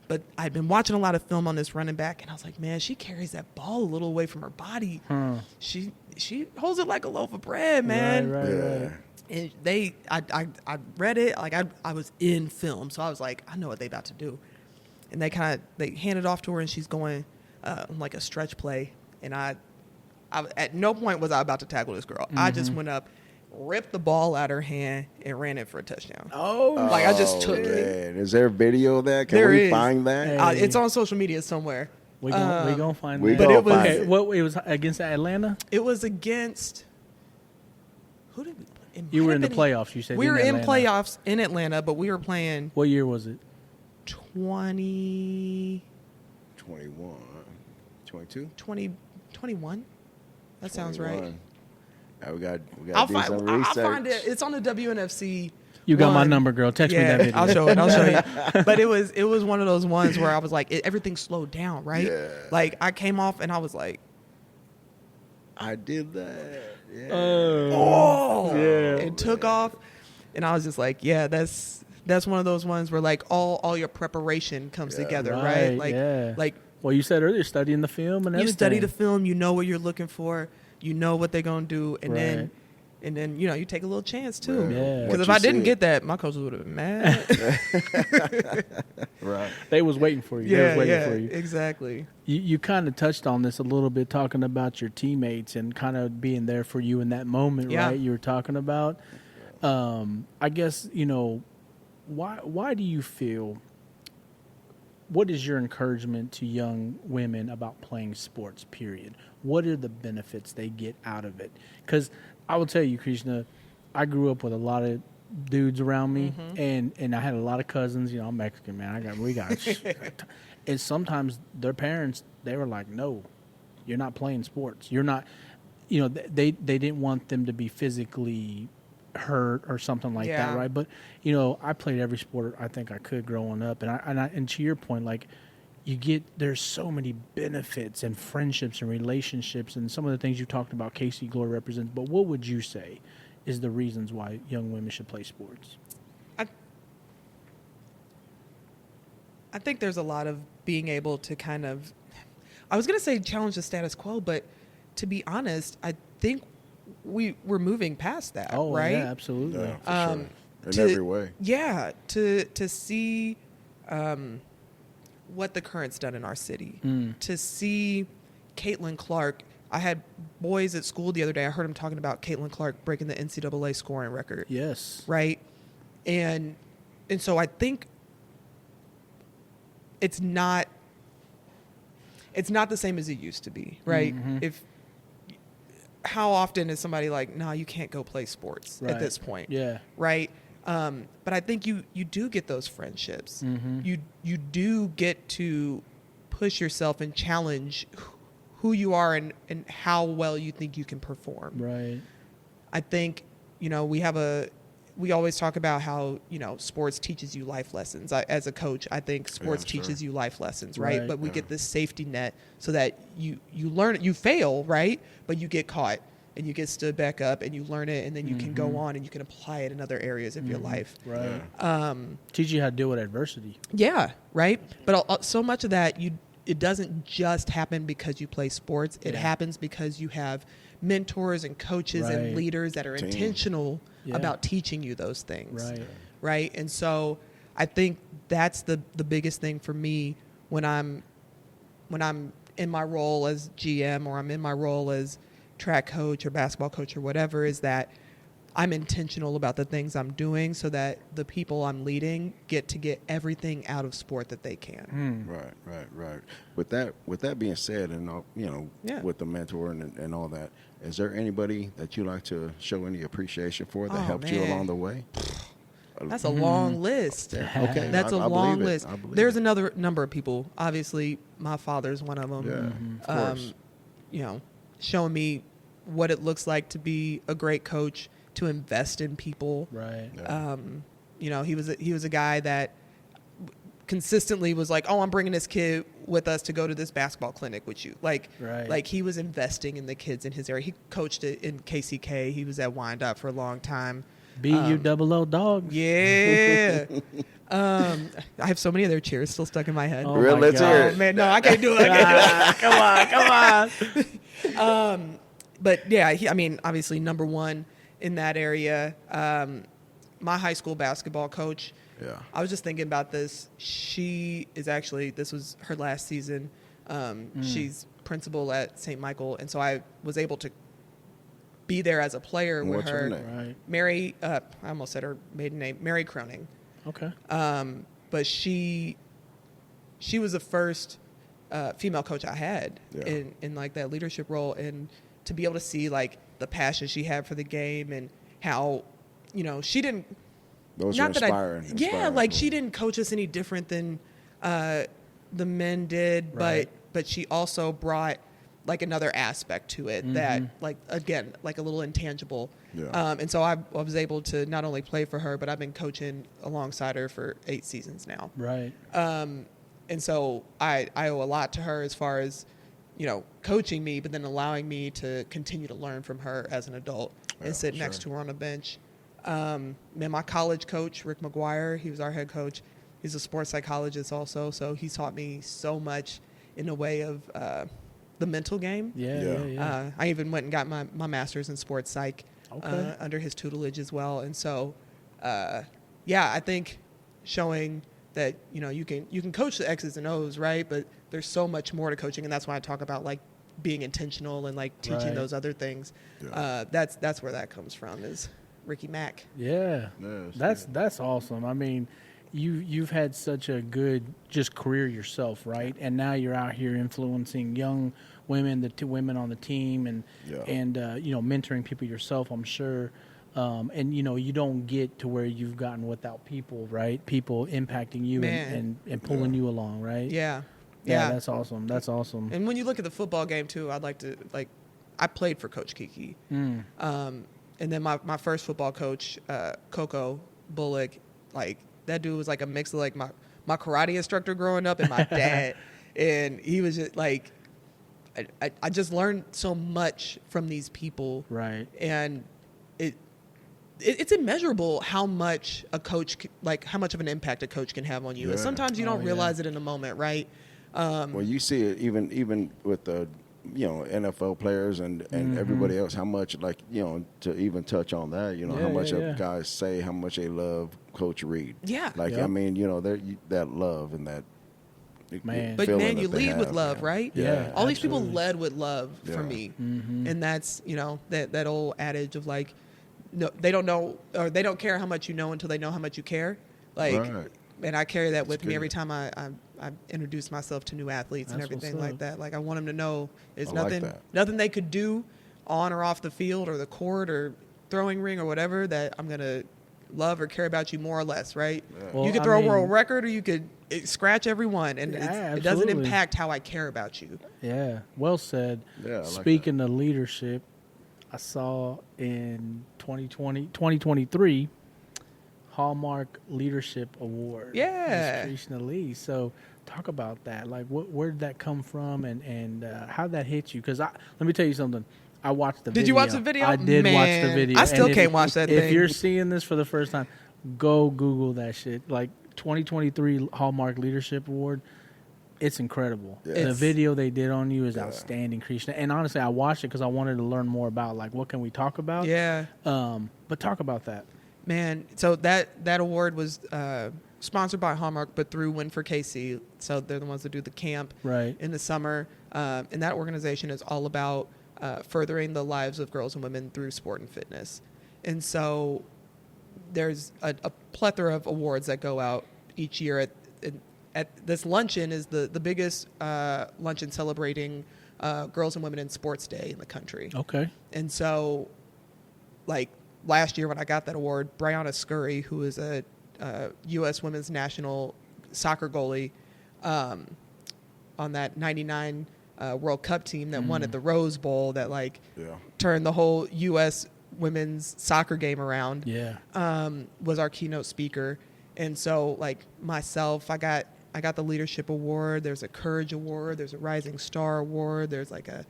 But I'd been watching a lot of film on this running back, and I was like, man, she carries that ball a little away from her body. She holds it like a loaf of bread, man. Right. And I read it, like I was in film, so I was like, I know what they about to do. And they hand it off to her, and she's going like a stretch play, and I at no point was I about to tackle this girl. I just went up, ripped the ball out her hand, and ran it for a touchdown. Like I just took it. Is there a video of that? Can There we is. find that? Hey. It's on social media somewhere. We gonna find we that. But gonna it was find Okay, what it was against Atlanta? it was against who did we play? It You might were have in the been- playoffs. You said we were in Atlanta. playoffs in Atlanta, but we were playing What year was it? 20. 21. 22? 21. That sounds right. 21. We got I'll to do some find, research. I'll find it. It's on the WNFC. You got my one. number, girl. Text me Yeah, that video. I'll show you. But it was one of those ones where I was like, everything slowed down, right? Yeah. Like I came off and I was like, I did that. Yeah. oh, Yeah. it took off, and I was just like, yeah, that's one of those ones where like all your preparation comes together, right? Like Well, you said earlier, studying the film and everything. you study the film, you know what you're looking for, you know what they're gonna do, and then you take a little chance too. Right. Yeah. Because if What I you didn't see. get that, my coaches would have been mad. Right. They was waiting for you. They was waiting for you. Exactly. You kind of touched on this a little bit, talking about your teammates and kind of being there for you in that moment, Yeah. right? You were talking about. I guess, why do you feel, what is your encouragement to young women about playing sports, period? What are the benefits they get out of it? Because I will tell you, Krishna, I grew up with a lot of dudes around me, and I had a lot of cousins. I'm Mexican, man. We got and sometimes their parents, they were like, no, you're not playing sports. You're not, they didn't want them to be physically hurt or something like Yeah. that, right? But, I played every sport I think I could growing up. And to your point, like, there's so many benefits and friendships and relationships and some of the things you talked about KC Glory represents. But what would you say is the reasons why young women should play sports? I think there's a lot of being able to kind of, I was going to say challenge the status quo, but to be honest, I think we're moving past that, Oh, right? yeah, absolutely. Yeah, for sure. In every way. Yeah, to see what the current's done in our city, to see Caitlin Clark. I had boys at school the other day. I heard them talking about Caitlin Clark breaking the NCAA scoring record. Yes. Right, and so I think it's not the same as it used to be, right? If how often is somebody like, no, you can't go play sports at this point? Yeah. Right. But I think you do get those friendships. You do get to push yourself and challenge who you are and how well you think you can perform. Right. I think, we always talk about how, sports teaches you life lessons. As a coach, I think sports teaches you life lessons, right? Right. But we get this safety net so that you learn, you fail, right? But you get caught and you get stood back up and you learn it, and then you can go on and you can apply it in other areas of your life. Right. Teach you how to deal with adversity. Yeah, right? But so much of that, it doesn't just happen because you play sports. It happens because you have mentors and coaches Right. and leaders that are Team. intentional Yeah. about teaching you those things. Right. Right. And so I think that's the biggest thing for me when I'm in my role as GM or I'm in my role as track coach or basketball coach or whatever, is that I'm intentional about the things I'm doing so that the people I'm leading get everything out of sport that they can. Right. With that being said, and with the mentor and all that, is there anybody that you like to show any appreciation for that helped you along the way? That's a long list. Okay, That's a I long believe it. list. I believe There's it. another number of people. Obviously, my father's one of them. Yeah, of course. Showing me what it looks like to be a great coach, to invest in people. Right. Yeah. He was a guy that consistently was like, "Oh, I'm bringing this kid with us to go to this basketball clinic with you." Like he was investing in the kids in his area. He coached it in KCK. He was at Wyandotte for a long time. BU00 dog. Yeah. I have so many of their cheers still stuck in my head. Oh Real, my let's God. hear it. Oh, man, no, I can't do it. Come on. But yeah, obviously number one in that area. My high school basketball coach. Yeah. I was just thinking about this. This was her last season. She's principal at St. Michael, and so I was able to be there as a player with What's her. her name? Right. Mary, I almost said her maiden name, Mary Croning. Okay. But she was the first female coach I had in like that leadership role, and to be able to see like the passion she had for the game and how, she didn't. Those not are that inspiring. like she didn't coach us any different than the men did, Right. but she also brought like another aspect to it that like again like a little intangible. Yeah. And so I was able to not only play for her, but I've been coaching alongside her for 8 seasons now. Right. And so I owe a lot to her as far as, coaching me, but then allowing me to continue to learn from her as an adult and sit next to her on a bench. And my college coach, Rick McGuire, he was our head coach. He's a sports psychologist also, so he taught me so much in the way of the mental game. Yeah. I even went and got my master's in sports psych Okay. under his tutelage as well. And so, I think showing that, you can coach the X's and O's, right? But there's so much more to coaching, and that's why I talk about like being intentional and like teaching Right. those other things. Yeah. That's where that comes from, is Ricky Mack. Yeah. Yes, That's awesome. I mean, you've had such a good just career yourself, right? And now you're out here influencing young women, the 2 women on the team, and mentoring people yourself, I'm sure. And you don't get to where you've gotten without people, right? People impacting you and pulling you along, right? Yeah. That's awesome. That's awesome. And when you look at the football game too, I'd like to I played for Coach Kiki. And then my first football coach, Coco Bullock, like that dude was like a mix of like my karate instructor growing up and my dad. And he was just like, I just learned so much from these people. Right. And it's immeasurable how much a coach, like how much of an impact a coach can have on you. Yeah. And sometimes you don't realize it in the moment, right? Well, you see it even with the NFL players and everybody else. How much to even touch on that. How much guys say how much they love Coach Reed. Yeah. That love and that. Man. But feeling man, that you they lead with have, love, man. right? Yeah, All these people absolutely. led with love for Yeah. me, and that's that old adage of like, no, they don't know or they don't care how much you know until they know how much you care. Like, Right. and I carry that with me good. every time I introduce myself to new athletes and That's everything what's like up. that. Like I want them to know it's I like nothing that. nothing they could do on or off the field or the court or throwing ring or whatever that I'm gonna love or care about you more or less, right? Well, You could I throw a mean- world record or you could scratch every one, and Yeah, it doesn't absolutely. impact how I care about you. Yeah, well said. Yeah, I like Speaking of leadership, I saw in 2023 Hallmark Leadership Award. Yeah. Miss Krishna Lee. So talk about that. Like, where did that come from, and how did that hit you? Because let me tell you something. I watched the video. Did you watch the video? I did watch the Man, video. I still And can't watch that If thing. you're seeing this for the first time, go Google that shit. Like 2023 Hallmark Leadership Award. It's incredible. Yeah. The It's- video they did on you is outstanding, Krishna. And honestly, I watched it because I wanted to learn more about like what can we talk about. Yeah. But talk about that. Man, so that award was sponsored by Hallmark, but through Win for KC. So they're the ones that do the camp Right. in the summer. And that organization is all about furthering the lives of girls and women through sport and fitness. And so there's a plethora of awards that go out each year. At this luncheon is the biggest luncheon celebrating girls and women in sports day in the country. Okay. And so, like, last year when I got that award, Brianna Scurry, who is a U.S. women's national soccer goalie on that 99 World Cup team that won at the Rose Bowl, that, like, turned the whole U.S. women's soccer game around, was our keynote speaker. And so, like, myself, I got the Leadership Award. There's a Courage Award. There's a Rising Star Award. There's, like, a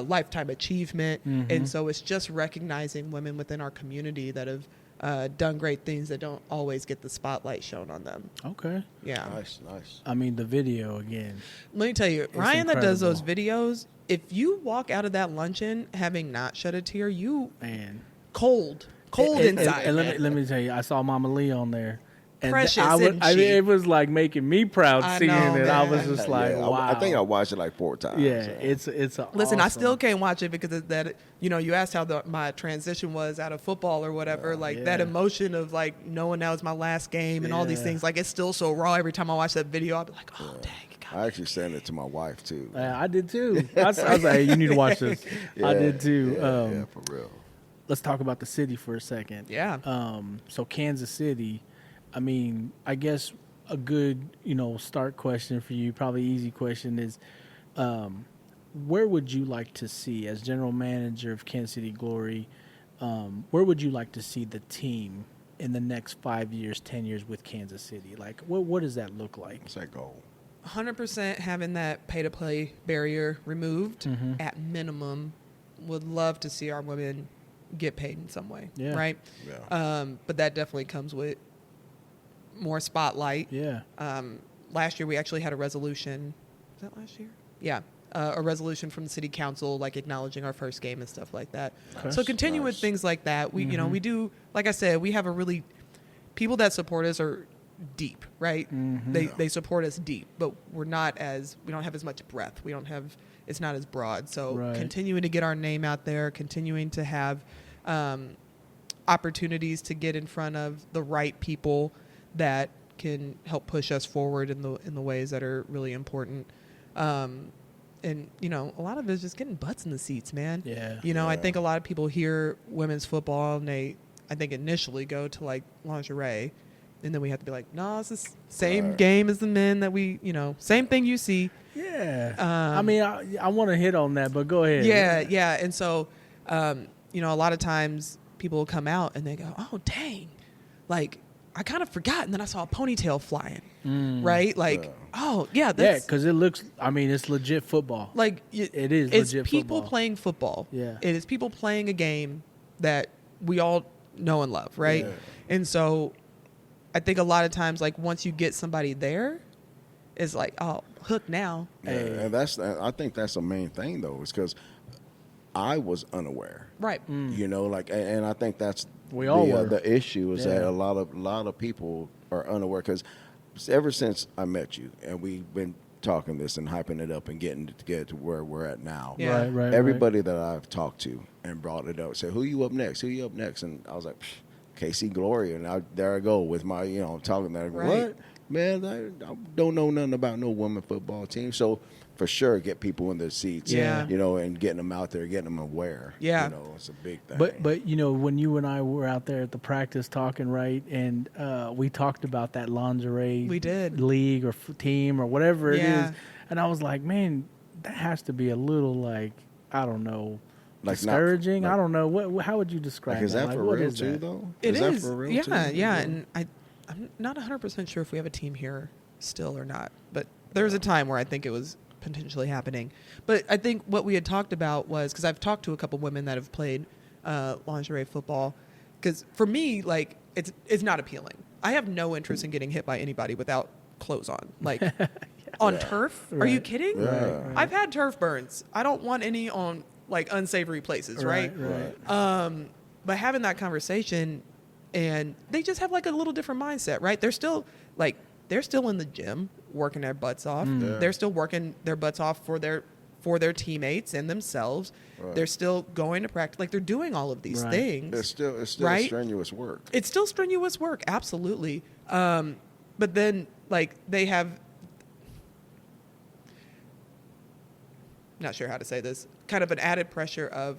Lifetime Achievement. And so it's just recognizing women within our community that have done great things that don't always get the spotlight shown on them. Okay. Yeah. Nice. I mean, the video again. Let me tell you, Ryan that does those videos, if you walk out of that luncheon having not shed a tear, cold inside. And let me tell you, I saw Mama Lee on there. And Precious, it was like making me proud seeing it. Man. I was just like, wow. I think I watched it like 4 times. Yeah, so. it's Listen, awesome. I still can't watch it because you asked how my transition was out of football or whatever. That emotion of, like, knowing that was my last game and all these things. Like, it's still so raw. Every time I watch that video, I'll be like, oh, dang. I actually sent it to my wife too. I did too. I was like, hey, you need to watch this. I did too. Yeah, for real. Let's talk about the city for a second. Yeah. So Kansas City, I mean, I guess a good, start question for you, probably easy question is, where would you like to see, as general manager of Kansas City Glory, where would you like to see the team in the next 5 years, 10 years with Kansas City? Like, what does that look like? What's that goal? 100% having that pay-to-play barrier removed at minimum. Would love to see our women get paid in some way, right? Yeah. But that definitely comes with more spotlight. Yeah. Last year we actually had a resolution. Was that last year? Yeah. A resolution from the city council, like, acknowledging our first game and stuff like that. Okay. So continue with things like that. We, we do, like I said, we have people that support us are deep, right? They support us deep, but we don't have as much breadth. It's not as broad. So continuing to get our name out there, continuing to have opportunities to get in front of the right people that can help push us forward in the ways that are really important. And a lot of it is just getting butts in the seats, man. Yeah. I think a lot of people hear women's football and I think initially go to, like, lingerie. And then we have to be like, no, it's the same game as the men that same thing you see. Yeah. I mean, I want to hit on that, but go ahead. Yeah. And so, a lot of times people will come out and they go, oh, dang. Like, I kind of forgot. And then I saw a ponytail flying, right? Like, oh, yeah. Because it looks, it's legit football. Like, it is it's legit people football. playing football. Yeah. It is people playing a game that we all know and love, right? Yeah. And so I think a lot of times, like, once you get somebody there, it's like, oh, hook now. Yeah, and I think that's the main thing, though, is because I was unaware. Right. And I think that's We all were. the issue is that a lot of people are unaware, because ever since I met you and we've been talking this and hyping it up and getting to get to where we're at now. Yeah. Right. Everybody that I've talked to and brought it up said, "Who you up next? Who you up next?" And I was like, KC Glory, and there I go with my talking that. Right. What, man? I don't know nothing about no women football team. So for sure, get people in their seats. Yeah. And getting them out there, getting them aware. Yeah. It's a big thing. But when you and I were out there at the practice talking, right, and we talked about that lingerie We did. league or team or whatever it Yeah. is, and I was like, man, that has to be a little, like, I don't know, Like, discouraging. not- I don't know. How would you describe is that Like, for what real is too, that? though? It That is. for real Yeah, too? yeah. And I'm not 100% sure if we have a team here still or not. But there was a time where I think it was potentially happening. But I think what we had talked about was, because I've talked to a couple women that have played lingerie football, because for me, like, it's not appealing. I have no interest in getting hit by anybody without clothes on. Like, on turf? Are you Right. kidding? Yeah. I've had turf burns. I don't want any on, like, unsavory places, right? Right. But having that conversation, and they just have, like, a little different mindset, right? They're still in the gym working their butts off. Yeah. They're still working their butts off for for their teammates and themselves. Right. They're still going to practice. Like, they're doing all of these Right. things. It's still right? strenuous work. It's still strenuous work, absolutely. But then, like, they have, not sure how to say this, kind of an added pressure of,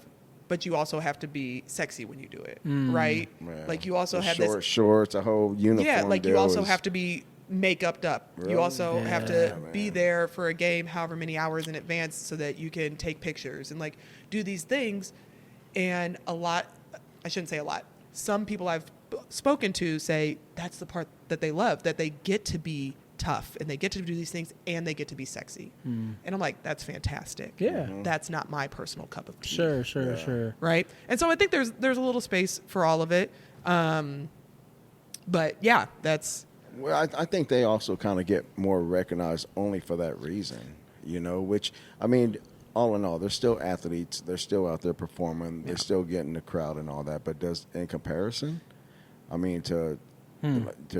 but you also have to be sexy when you do it, right? Man. Like, you also The have short this, shorts, a whole uniform. yeah, like, you deal also is- have to be make-upped up. Right. You also have to man. be there for a game however many hours in advance so that you can take pictures and, like, do these things. And a lot, I shouldn't say a lot, some people I've spoken to say that's the part that they love, that they get to be tough and they get to do these things and they get to be sexy. And I'm like, that's fantastic. Yeah. That's not my personal cup of tea. Sure. Right. And so I think there's a little space for all of it. But yeah, that's, Well, I think they also kind of get more recognized only for that reason, which, I mean, all in all, they're still athletes. They're still out there performing. They're still getting the crowd and all that. But in comparison, I mean, to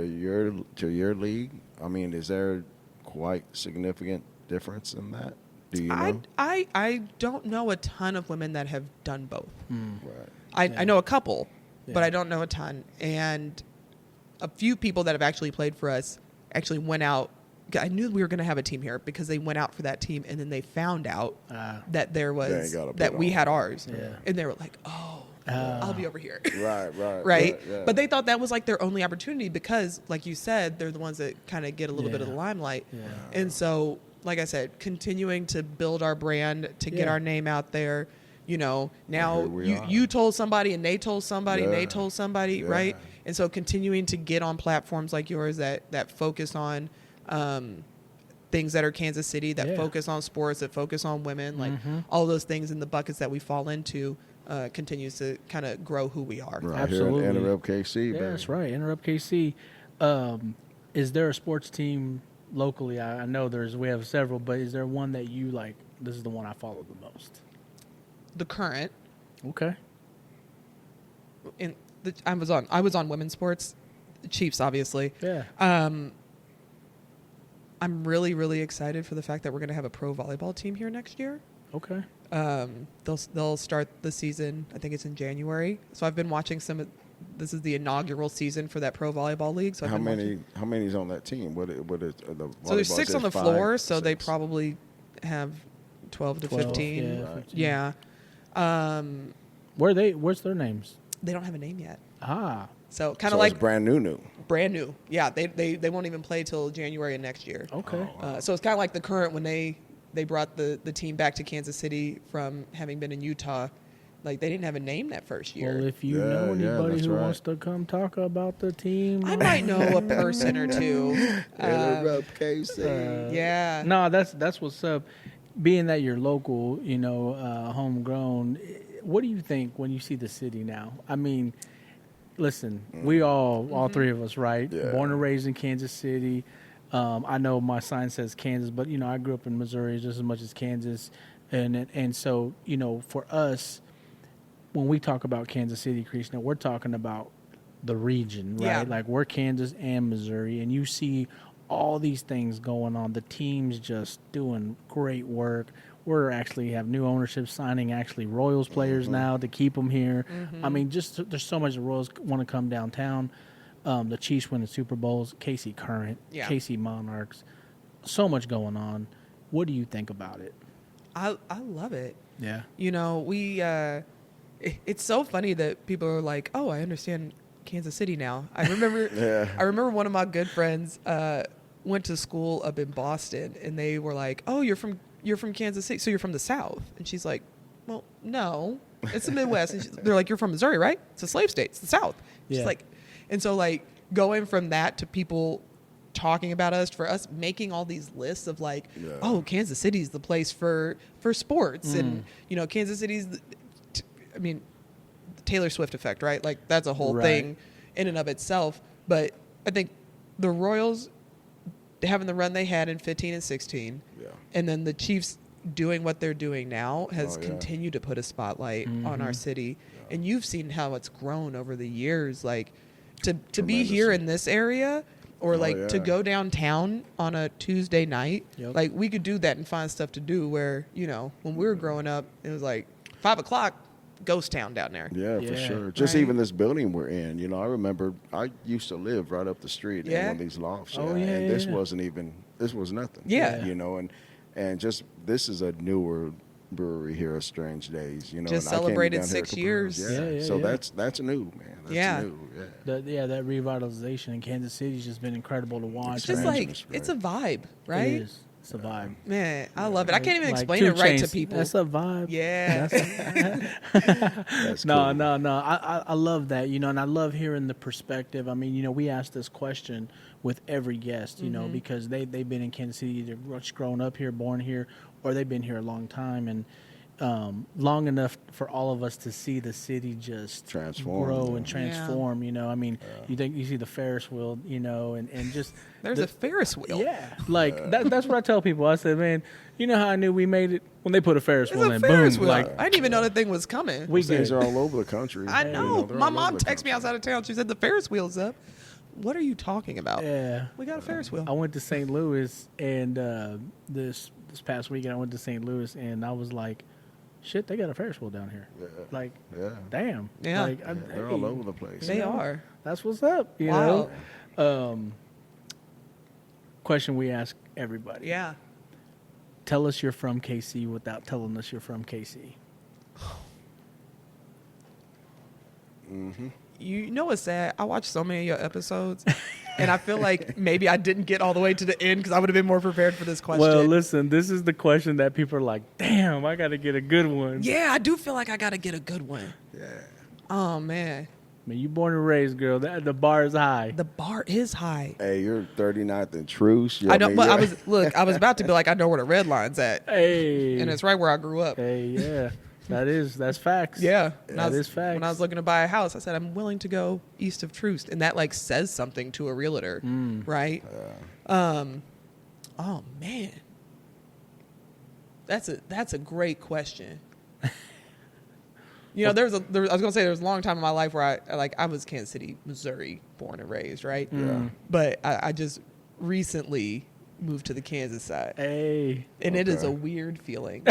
your league, I mean, is there quite significant difference in that? Do you know? I don't know a ton of women that have done both. Right. I know a couple, but Yeah. I don't know a ton. And a few people that have actually played for us actually went out. I knew we were going to have a team here because they went out for that team and then they found out that there They was ain't gotta that put we on. had ours. Yeah. And they were like, oh, I'll be over here. Right. Right. Yeah. But they thought that was like their only opportunity because, like you said, they're the ones that kind of get a little bit of the Yeah. limelight. Yeah. And so, like I said, continuing to build our brand, to get Yeah. our name out there. Now here we are. you told somebody and they told somebody and they Yeah. told somebody, Yeah. right? And so continuing to get on platforms like yours that focus on things that are Kansas City, that Yeah. focus on sports, that focus on women, like all those things in the buckets that we fall into, continues to kind of grow who we are. Right Absolutely. here in Enterrupt KC, Yeah, baby. that's right. Interrupt KC. Is there a sports team locally? I know we have several, but is there one that you like? This is the one I follow the most. The current, Okay. I was on women's sports, Chiefs, obviously. Yeah. I'm really, really excited for the fact that we're going to have a pro volleyball team here next year. Okay. They'll start the season. I think it's in January. So I've been watching this is the inaugural season for that pro volleyball league. So I've How been many? How many's on that team? What is the So there's volleyball? 6 on the Five, floor. So they 6. probably have 12 to 12, 15. yeah, Right. 15. Yeah. Where's their names? They don't have a name yet. Ah. So kind So of like it's brand new. brand new. Yeah. They won't even play till January of next year. Okay. So it's kind of like the current when they brought the team back to Kansas City from having been in Utah. Like, they didn't have a name that first year. Well, if you Yeah, know yeah, anybody that's who right. wants to come talk about the team, I might know a person or two. Enterrupt KC. Yeah. No, that's what's up. Being that you're local, homegrown, what do you think when you see the city now? I mean, listen, we all three of us, right? Yeah. Born and raised in Kansas City. I know my sign says Kansas, but I grew up in Missouri just as much as Kansas, and so for us, when we talk about Kansas City, Krishna, we're talking about the region, right? Yeah. Like, we're Kansas and Missouri, and you see all these things going on. The team's just doing great work. We're actually have new ownership signing actually Royals players now to keep them here. I mean, just there's so much the Royals want to come downtown. The Chiefs win the Super Bowls. KC Current, Yeah. KC Monarchs. So much going on. What do you think about it? I love it. Yeah. We it's so funny that people are like, "Oh, I understand Kansas City now." I remember Yeah. I remember one of my good friends went to school up in Boston, and they were like, "Oh, you're from Kansas City, so you're from the South." And she's like, "Well, no, it's the Midwest." And they're like, "You're from Missouri, right? It's a slave state. It's the South." She's Yeah. like, and so like going from that to people talking about us, for us making all these lists of like, Yeah. oh, Kansas City's the place for sports, and Kansas City's I mean, the Taylor Swift effect, right? Like, that's a whole Right. thing in and of itself. But I think the Royals having the run they had in 15 and 16, Yeah. and then the Chiefs doing what they're doing now has Oh, yeah. continued to put a spotlight on our city. And you've seen how it's grown over the years. Like, to be here in this area Or like yeah. to go downtown on a Tuesday night. Yep. Like we could do that and find stuff to do where, you know, when we were growing up, it was like 5 o'clock, ghost town down there. Yeah, for Yeah. sure. Just Right. even this building we're in, you know, I remember I used to live right up the street in Yeah. one of these lofts. Oh, and yeah, this yeah. wasn't even, this was nothing. Yeah. You know, and just, this is a newer brewery here at Strange Days, you know. Just and I came celebrated down here a 6 couple years. years. Yeah, yeah, So yeah. that's new, man. That's Yeah. new, yeah. That revitalization in Kansas City's just been incredible to watch. It's just Expansion like, is great. it's a vibe, It right? is. It's a vibe. Man, I love it. I can't even Like explain 2 it right to Chainz, people. That's a vibe. Yeah. That's No, cool. no. I love that, you know, and I love hearing the perspective. I mean, you know, we ask this question with every guest, you know, because they've been in Kansas City, either just grown up here, born here, or they've been here a long time, and long enough for all of us to see the city just Transform, grow yeah. and transform. You know, I mean, you see the Ferris wheel, you know, and just There's a Ferris wheel. yeah, like that's what I tell people. I said, man, you know how I knew we made it when they put a Ferris There's wheel a in, Ferris boom, wheel. like I didn't even know that thing was coming. we Those things good. are all over the country. I You know. they're My all mom over the texted me country. outside of town. She said the Ferris wheel's up. What are you talking about? Yeah. We got a Ferris wheel. I went to St. Louis, and this past weekend I went to St. Louis, and I was like, shit, they got a Ferris wheel down here. Yeah. Like, Yeah. damn. Yeah. Like, They're hey, all over the place. They know, are. That's what's up. You Wow. know. Question we ask everybody. Yeah. Tell us you're from KC without telling us you're from KC. You know what's sad? I watched so many of your episodes, and I feel like maybe I didn't get all the way to the end because I would have been more prepared for this question. Well, listen, this is the question that people are like, damn, I got to get a good one. Yeah, I do feel like I got to get a good one. Yeah. Oh, man. I mean, you born and raised, girl. The bar is high. The bar is high. Hey, you're 39th and Truce. I know, but you're- I was about to be like, I know where the red line's at. Hey. And it's right where I grew up. Hey, yeah. That's facts. Yeah. That is facts. When I was looking to buy a house, I said, I'm willing to go east of Troost. And that like says something to a realtor, right? Oh, man. That's a great question. You know, I was going to say there was a long time in my life where I was Kansas City, Missouri, born and raised, right? Yeah. But I just recently moved to the Kansas side. Hey. And it is Okay. a weird feeling.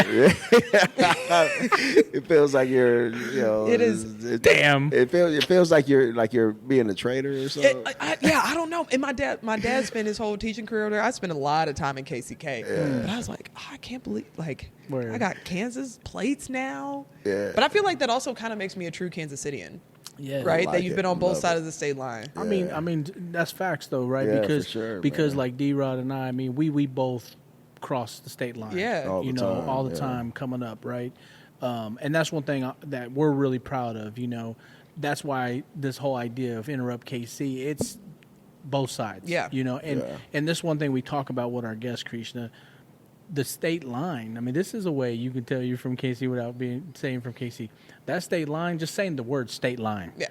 It feels like you're, you know. It is. Damn. It feels like you're being a traitor or something. I don't know. And my dad spent his whole teaching career there. I spent a lot of time in KCK. But I was like, I can't believe, like, Word. I got Kansas plates now. Yeah. But I feel like that also kind of makes me a true Kansas Citian, Yeah. right? like That you've it. been on both Love sides it. of the state line. I mean, that's facts though, right? Yeah, for because sure, because man. like D-Rod and I mean, we both cross the state line. Yeah. All the you know, time, all the yeah. time coming up, right? And that's one thing that we're really proud of. You know, that's why this whole idea of Interrupt KC, it's both sides. Yeah. You know, Yeah. and this one thing we talk about with our guest Krishna, the state line. I mean, this is a way you can tell you're from KC without saying from KC. That state line, just saying the word state line. Yeah.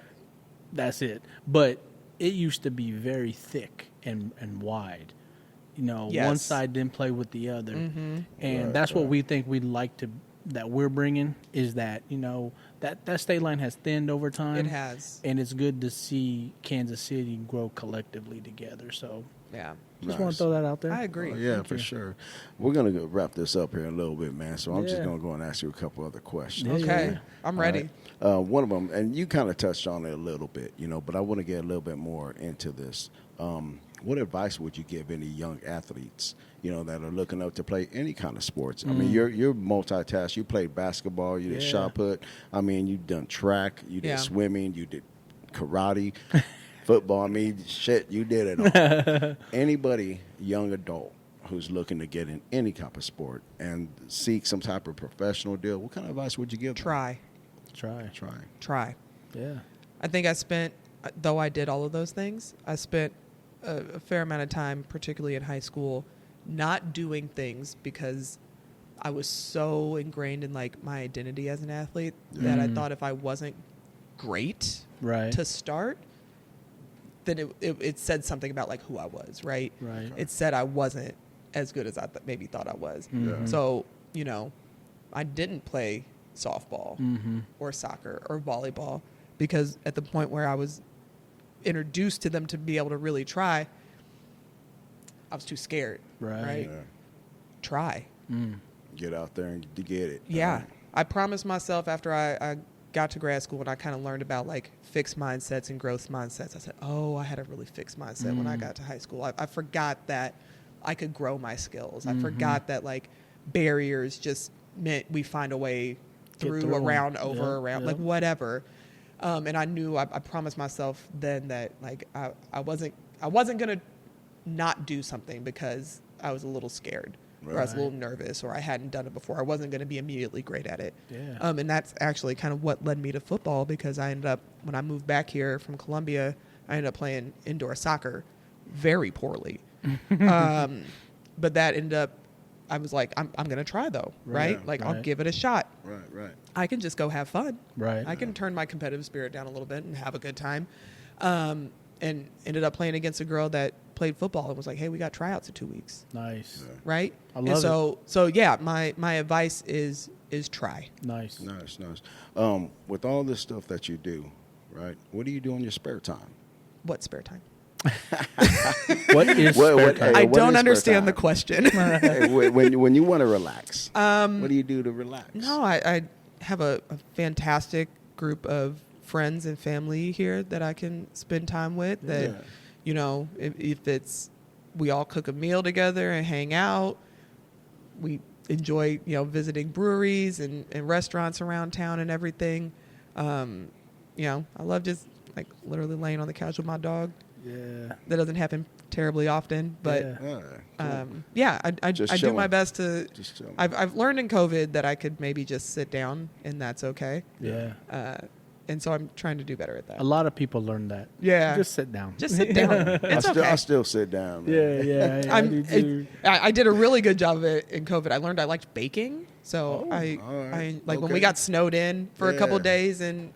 That's it. But it used to be very thick and wide. You know, Yes. one side didn't play with the other. Mm-hmm. And Right, that's what right. we think we'd like to, that we're bringing, is that, you know, that state line has thinned over time. It has. And it's good to see Kansas City grow collectively together. So Yeah. just want Nice. to throw that out there. I agree. Oh, yeah, Thank for you. sure. We're going to wrap this up here in a little bit, man. So I'm just Yeah. going to go and ask you a couple other questions. Yeah, Okay. yeah. I'm All ready. right. One of them, and you kind of touched on it a little bit, you know, but I want to get a little bit more into this. What advice would you give any young athletes, you know, that are looking up to play any kind of sports? I mean, you're multitask. You played basketball. You did Yeah. shot put. I mean, you've done track. You did Yeah. swimming. You did karate, football. I mean, shit, you did it all. Anybody, young adult, who's looking to get in any type of sport and seek some type of professional deal, what kind of advice would you give them? Try. Try. Yeah. I think I spent, though I did all of those things, I spent a fair amount of time, particularly in high school, not doing things because I was so ingrained in like my identity as an athlete that I thought if I wasn't great Right. to start, then it said something about like who I was, right? Right. It said I wasn't as good as I maybe thought I was. Mhm. So, you know, I didn't play softball Mm-hmm. or soccer or volleyball because at the point where I was introduced to them to be able to really try, I was too scared. Right. Yeah. Try. Get out there and to get it. Yeah. I promised myself after I got to grad school and I kind of learned about like fixed mindsets and growth mindsets. I said, I had a really fixed mindset when I got to high school. I forgot that I could grow my skills. I forgot that like barriers just meant we find a way through, around, over, around, like whatever. And I knew I promised myself then that like I wasn't going to not do something because I was a little scared. Or I was a little nervous, or I hadn't done it before. I wasn't going to be immediately great at it. Yeah. And that's actually kind of what led me to football, because I ended up, when I moved back here from Columbia, I ended up playing indoor soccer very poorly. But that ended up, I was like, I'm going to try though, right? I'll give it a shot. Right. I can just go have fun. Right. I can turn my competitive spirit down a little bit and have a good time. And ended up playing against a girl that played football and was like, hey, we got tryouts in 2 weeks. Nice. Right? I love it. So yeah, my advice is try. Nice. With all this stuff that you do, right, what do you do in your spare time? What spare time? What is spare time? I don't understand the question. Hey, when you want to relax, what do you do to relax? No, I have a fantastic group of friends and family here that I can spend time with. That, you know, if it's, we all cook a meal together and hang out. We enjoy, you know, visiting breweries and restaurants around town and everything. You know, I love just like literally laying on the couch with my dog. Yeah. That doesn't happen terribly often, but I do my best to. I've learned in COVID that I could maybe just sit down and that's okay. Yeah. And so I'm trying to do better at that. A lot of people learn that. Yeah. Just sit down. Just sit down. It's okay. I still sit down, man. Yeah. I did a really good job of it in COVID. I learned I liked baking. So when we got snowed in for a couple of days in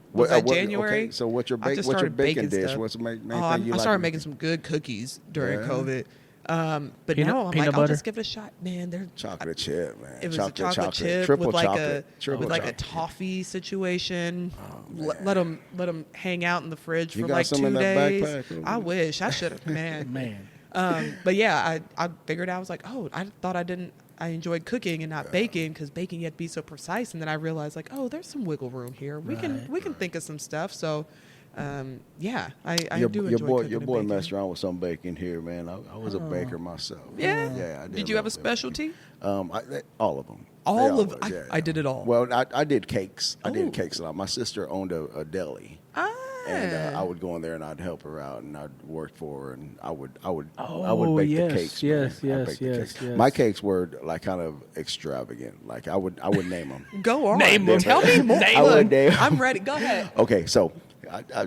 January. Okay. So what's your baking dish? What's the main thing you like? I started making some good cookies during COVID. But peanut now I'm like, butter? I'll just give it a shot, man. They're chocolate chip, man. It was a chocolate chip triple with like chocolate, a toffee situation. Let them hang out in the fridge for like 2 in that days. backpack? I wish I should have, man. Man. But yeah, I figured I was like, I thought I enjoyed cooking and not baking, because baking you had to be so precise. And then I realized like, there's some wiggle room here. We can think of some stuff. So. I do enjoy cooking. Your boy messed around with some baking here, man. I was a baker myself. Yeah. I did you have a specialty? All of them. I did it all. Well, I did cakes. I did cakes a lot. My sister owned a deli. And I would go in there and I'd help her out and I'd work for her and I would bake the cakes. Yes. My cakes were like kind of extravagant. Like I would name them. Go on. Name them. Tell me more. I'm ready. Go ahead. Okay, so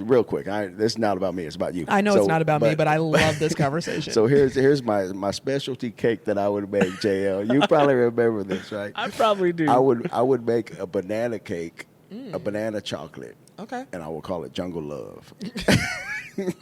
real quick, this is not about me. It's about you. I know it's not about me, but I love this conversation. So here's my specialty cake that I would make, JL. You probably remember this, right? I probably do. I would make a banana cake, a banana chocolate. Okay. And I would call it Jungle Love.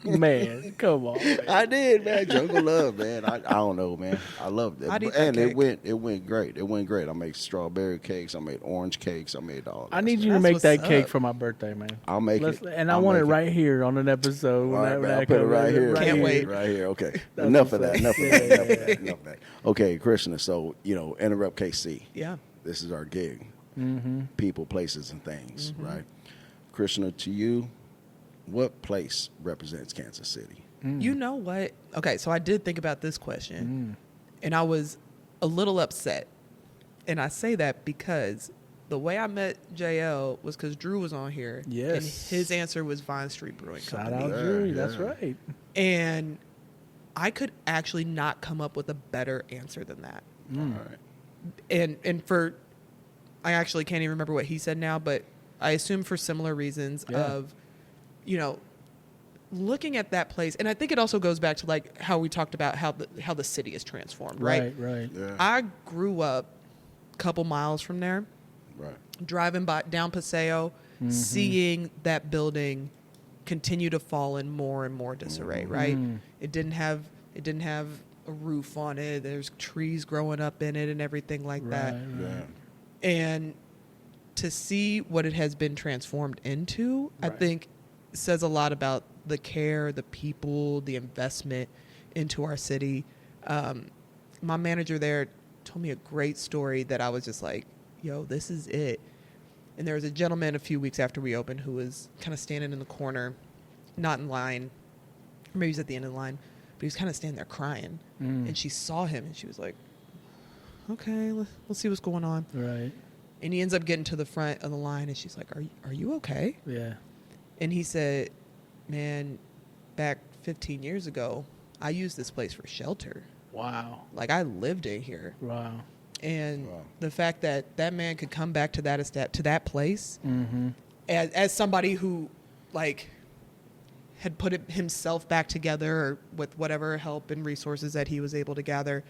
Man, come on. Man. I did, man. Jungle Love, man. I don't know, man. I loved it. And it went great. It went great. I made strawberry cakes. I made orange cakes. I made all that. I need you to make that cake for my birthday, man. I'll make it. And I want it right here on an episode. I'll put it right here. Can't wait. Right here. Okay. Enough of that. Okay, Krishna. So, Enterrupt KC. Yeah. This is our gig. Mm-hmm. People, places, and things, right? Krishna, to you, what place represents Kansas City? You know what? Okay, so I did think about this question, and I was a little upset. And I say that because the way I met JL was because Drew was on here. Yes. And his answer was Vine Street Brewing Company. Shout out Drew. That's right. And I could actually not come up with a better answer than that. All right. And for, I actually can't even remember what he said now, but I assume for similar reasons of, looking at that place. And I think it also goes back to like how we talked about how the city is transformed, right? Right. Yeah. I grew up a couple miles from there, Right. driving down Paseo, seeing that building continue to fall in more and more disarray, right? It didn't have a roof on it. There's trees growing up in it and everything like that. Yeah. And to see what it has been transformed into, I think says a lot about the care, the people, the investment into our city. My manager there told me a great story that I was just like, yo, this is it. And there was a gentleman a few weeks after we opened who was kind of standing in the corner, not in line, or maybe he was at the end of the line, but he was kind of standing there crying. And she saw him and she was like, okay, we'll see what's going on. Right. And he ends up getting to the front of the line and she's like, are you okay? Yeah. And he said, man, back 15 years ago, I used this place for shelter. Wow. Like, I lived in here. Wow. And the fact that that man could come back to that place as somebody who, like, had put himself back together or with whatever help and resources that he was able to gather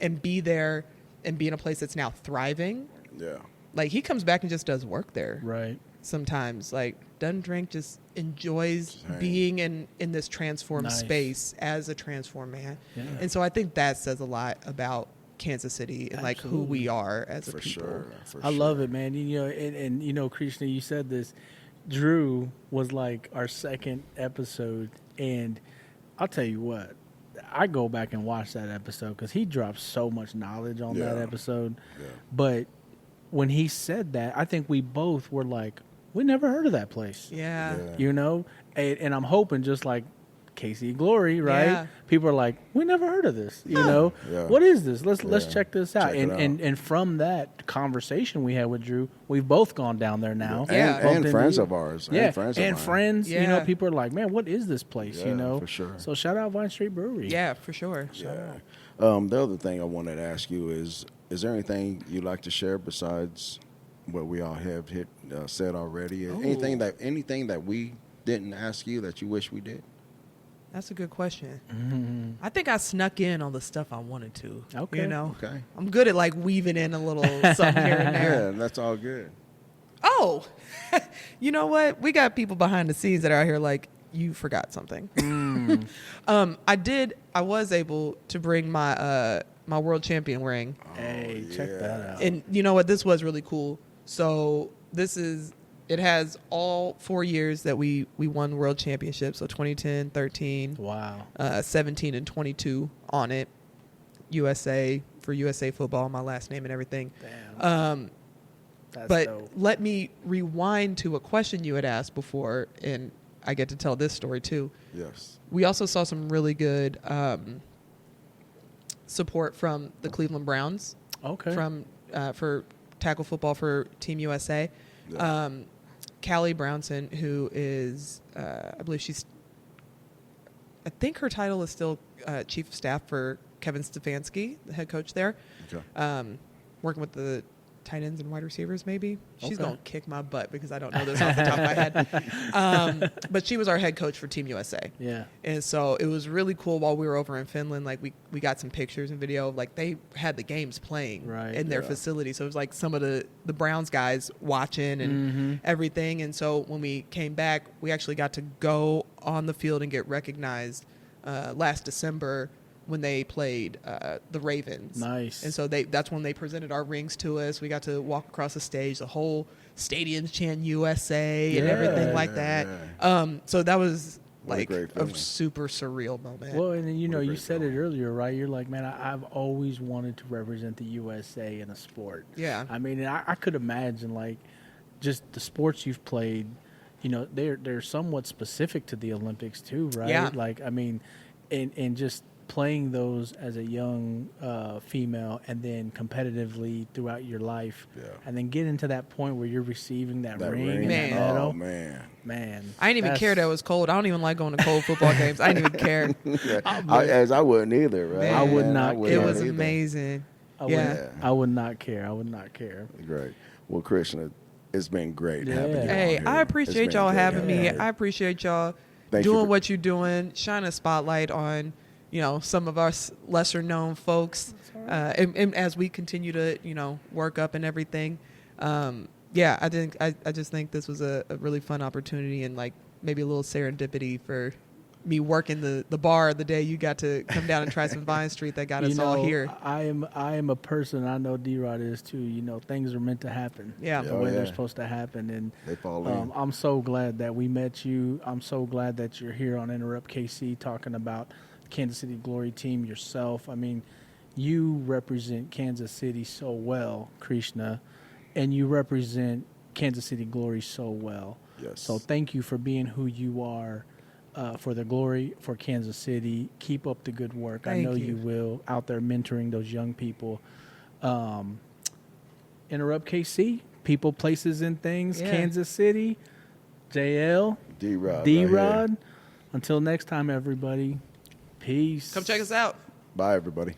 and be there and be in a place that's now thriving. Yeah. Like, he comes back and just does work there. Right. Sometimes, like, doesn't drink, just enjoys being in this transformed space as a transformed man. Yeah. And so I think that says a lot about Kansas City and like who we are as a people. I love it, man. You know, and you know, Krishna, you said this. Drew was like our second episode, and I'll tell you what, I go back and watch that episode because he dropped so much knowledge on that episode. Yeah. But when he said that, I think we both were like, we never heard of that place. Yeah. You know, and I'm hoping just like KC Glory, right? Yeah. People are like, we never heard of this. You know, what is this? Let's check this out. And from that conversation we had with Drew, we've both gone down there now. And friends of ours. Yeah. And friends. You know, people are like, man, what is this place? You know, for sure. So shout out Vine Street Brewery. Yeah, for sure. The other thing I wanted to ask you is there anything you'd like to share besides what we all have said already? Anything that we didn't ask you that you wish we did? That's a good question. I think I snuck in all the stuff I wanted to. Okay. You know? Okay. I'm good at like weaving in a little something here and there. Yeah, that's all good. Oh, you know what? We got people behind the scenes that are out here like, you forgot something. I was able to bring my my world champion ring. Hey, check that out. And you know what? This was really cool. So it has all 4 years that we won world championships. So 2010, 13, 17 and 22 on it. USA for USA football, my last name and everything. Damn. That's dope. Let me rewind to a question you had asked before, and I get to tell this story too. Yes. We also saw some really good support from the Cleveland Browns. Okay. For tackle football for Team USA. Yeah. Callie Brownson, who is, I think her title is still Chief of Staff for Kevin Stefanski, the head coach there. Okay. Working with the tight ends and wide receivers, maybe. She's going to kick my butt because I don't know this off the top of my head. But she was our head coach for Team USA. Yeah. And so it was really cool while we were over in Finland. Like, we got some pictures and video. Like, they had the games playing in their facility. So it was like some of the Browns guys watching and everything. And so when we came back, we actually got to go on the field and get recognized last December when they played the Ravens. Nice. And so that's when they presented our rings to us. We got to walk across the stage, the whole stadium's chanting USA and everything like that. So that was like a super surreal moment. Well, and you know, you said it earlier, right? You're like, man, I've always wanted to represent the USA in a sport. Yeah. I mean, I could imagine like just the sports you've played, you know, they're somewhat specific to the Olympics too, right? Yeah. Like, I mean, and just playing those as a young female and then competitively throughout your life and then get into that point where you're receiving that ring and that medal. Oh, man. I didn't even care that it was cold. I don't even like going to cold football games. I didn't even care. I wouldn't either, right? Man, I would not care. It was amazing. I would not care. I would not care. Great. Well, Krishna, it's been great having you on here. I appreciate y'all having me. I appreciate y'all doing what you're doing, shine a spotlight on, you know, some of us lesser known folks, and as we continue to, you know, work up and everything. I just think this was a really fun opportunity and like maybe a little serendipity for me working the bar the day you got to come down and try some Vine Street that got us all here. I am a person, I know D-Rod is too, you know, things are meant to happen. Yeah. The way they're supposed to happen. And they fall in. I'm so glad that we met you. I'm so glad that you're here on Enterrupt KC talking about Kansas City Glory team yourself. I mean, you represent Kansas City so well, Krishna, and you represent Kansas City Glory so well. Yes. So thank you for being who you are for the Glory, for Kansas City. Keep up the good work. I know you will, out there mentoring those young people. Enterrupt KC, people, places, and things. Yeah. Kansas City, JL, D-Rod. D-Rod. Until next time, everybody. Peace. Come check us out. Bye, everybody.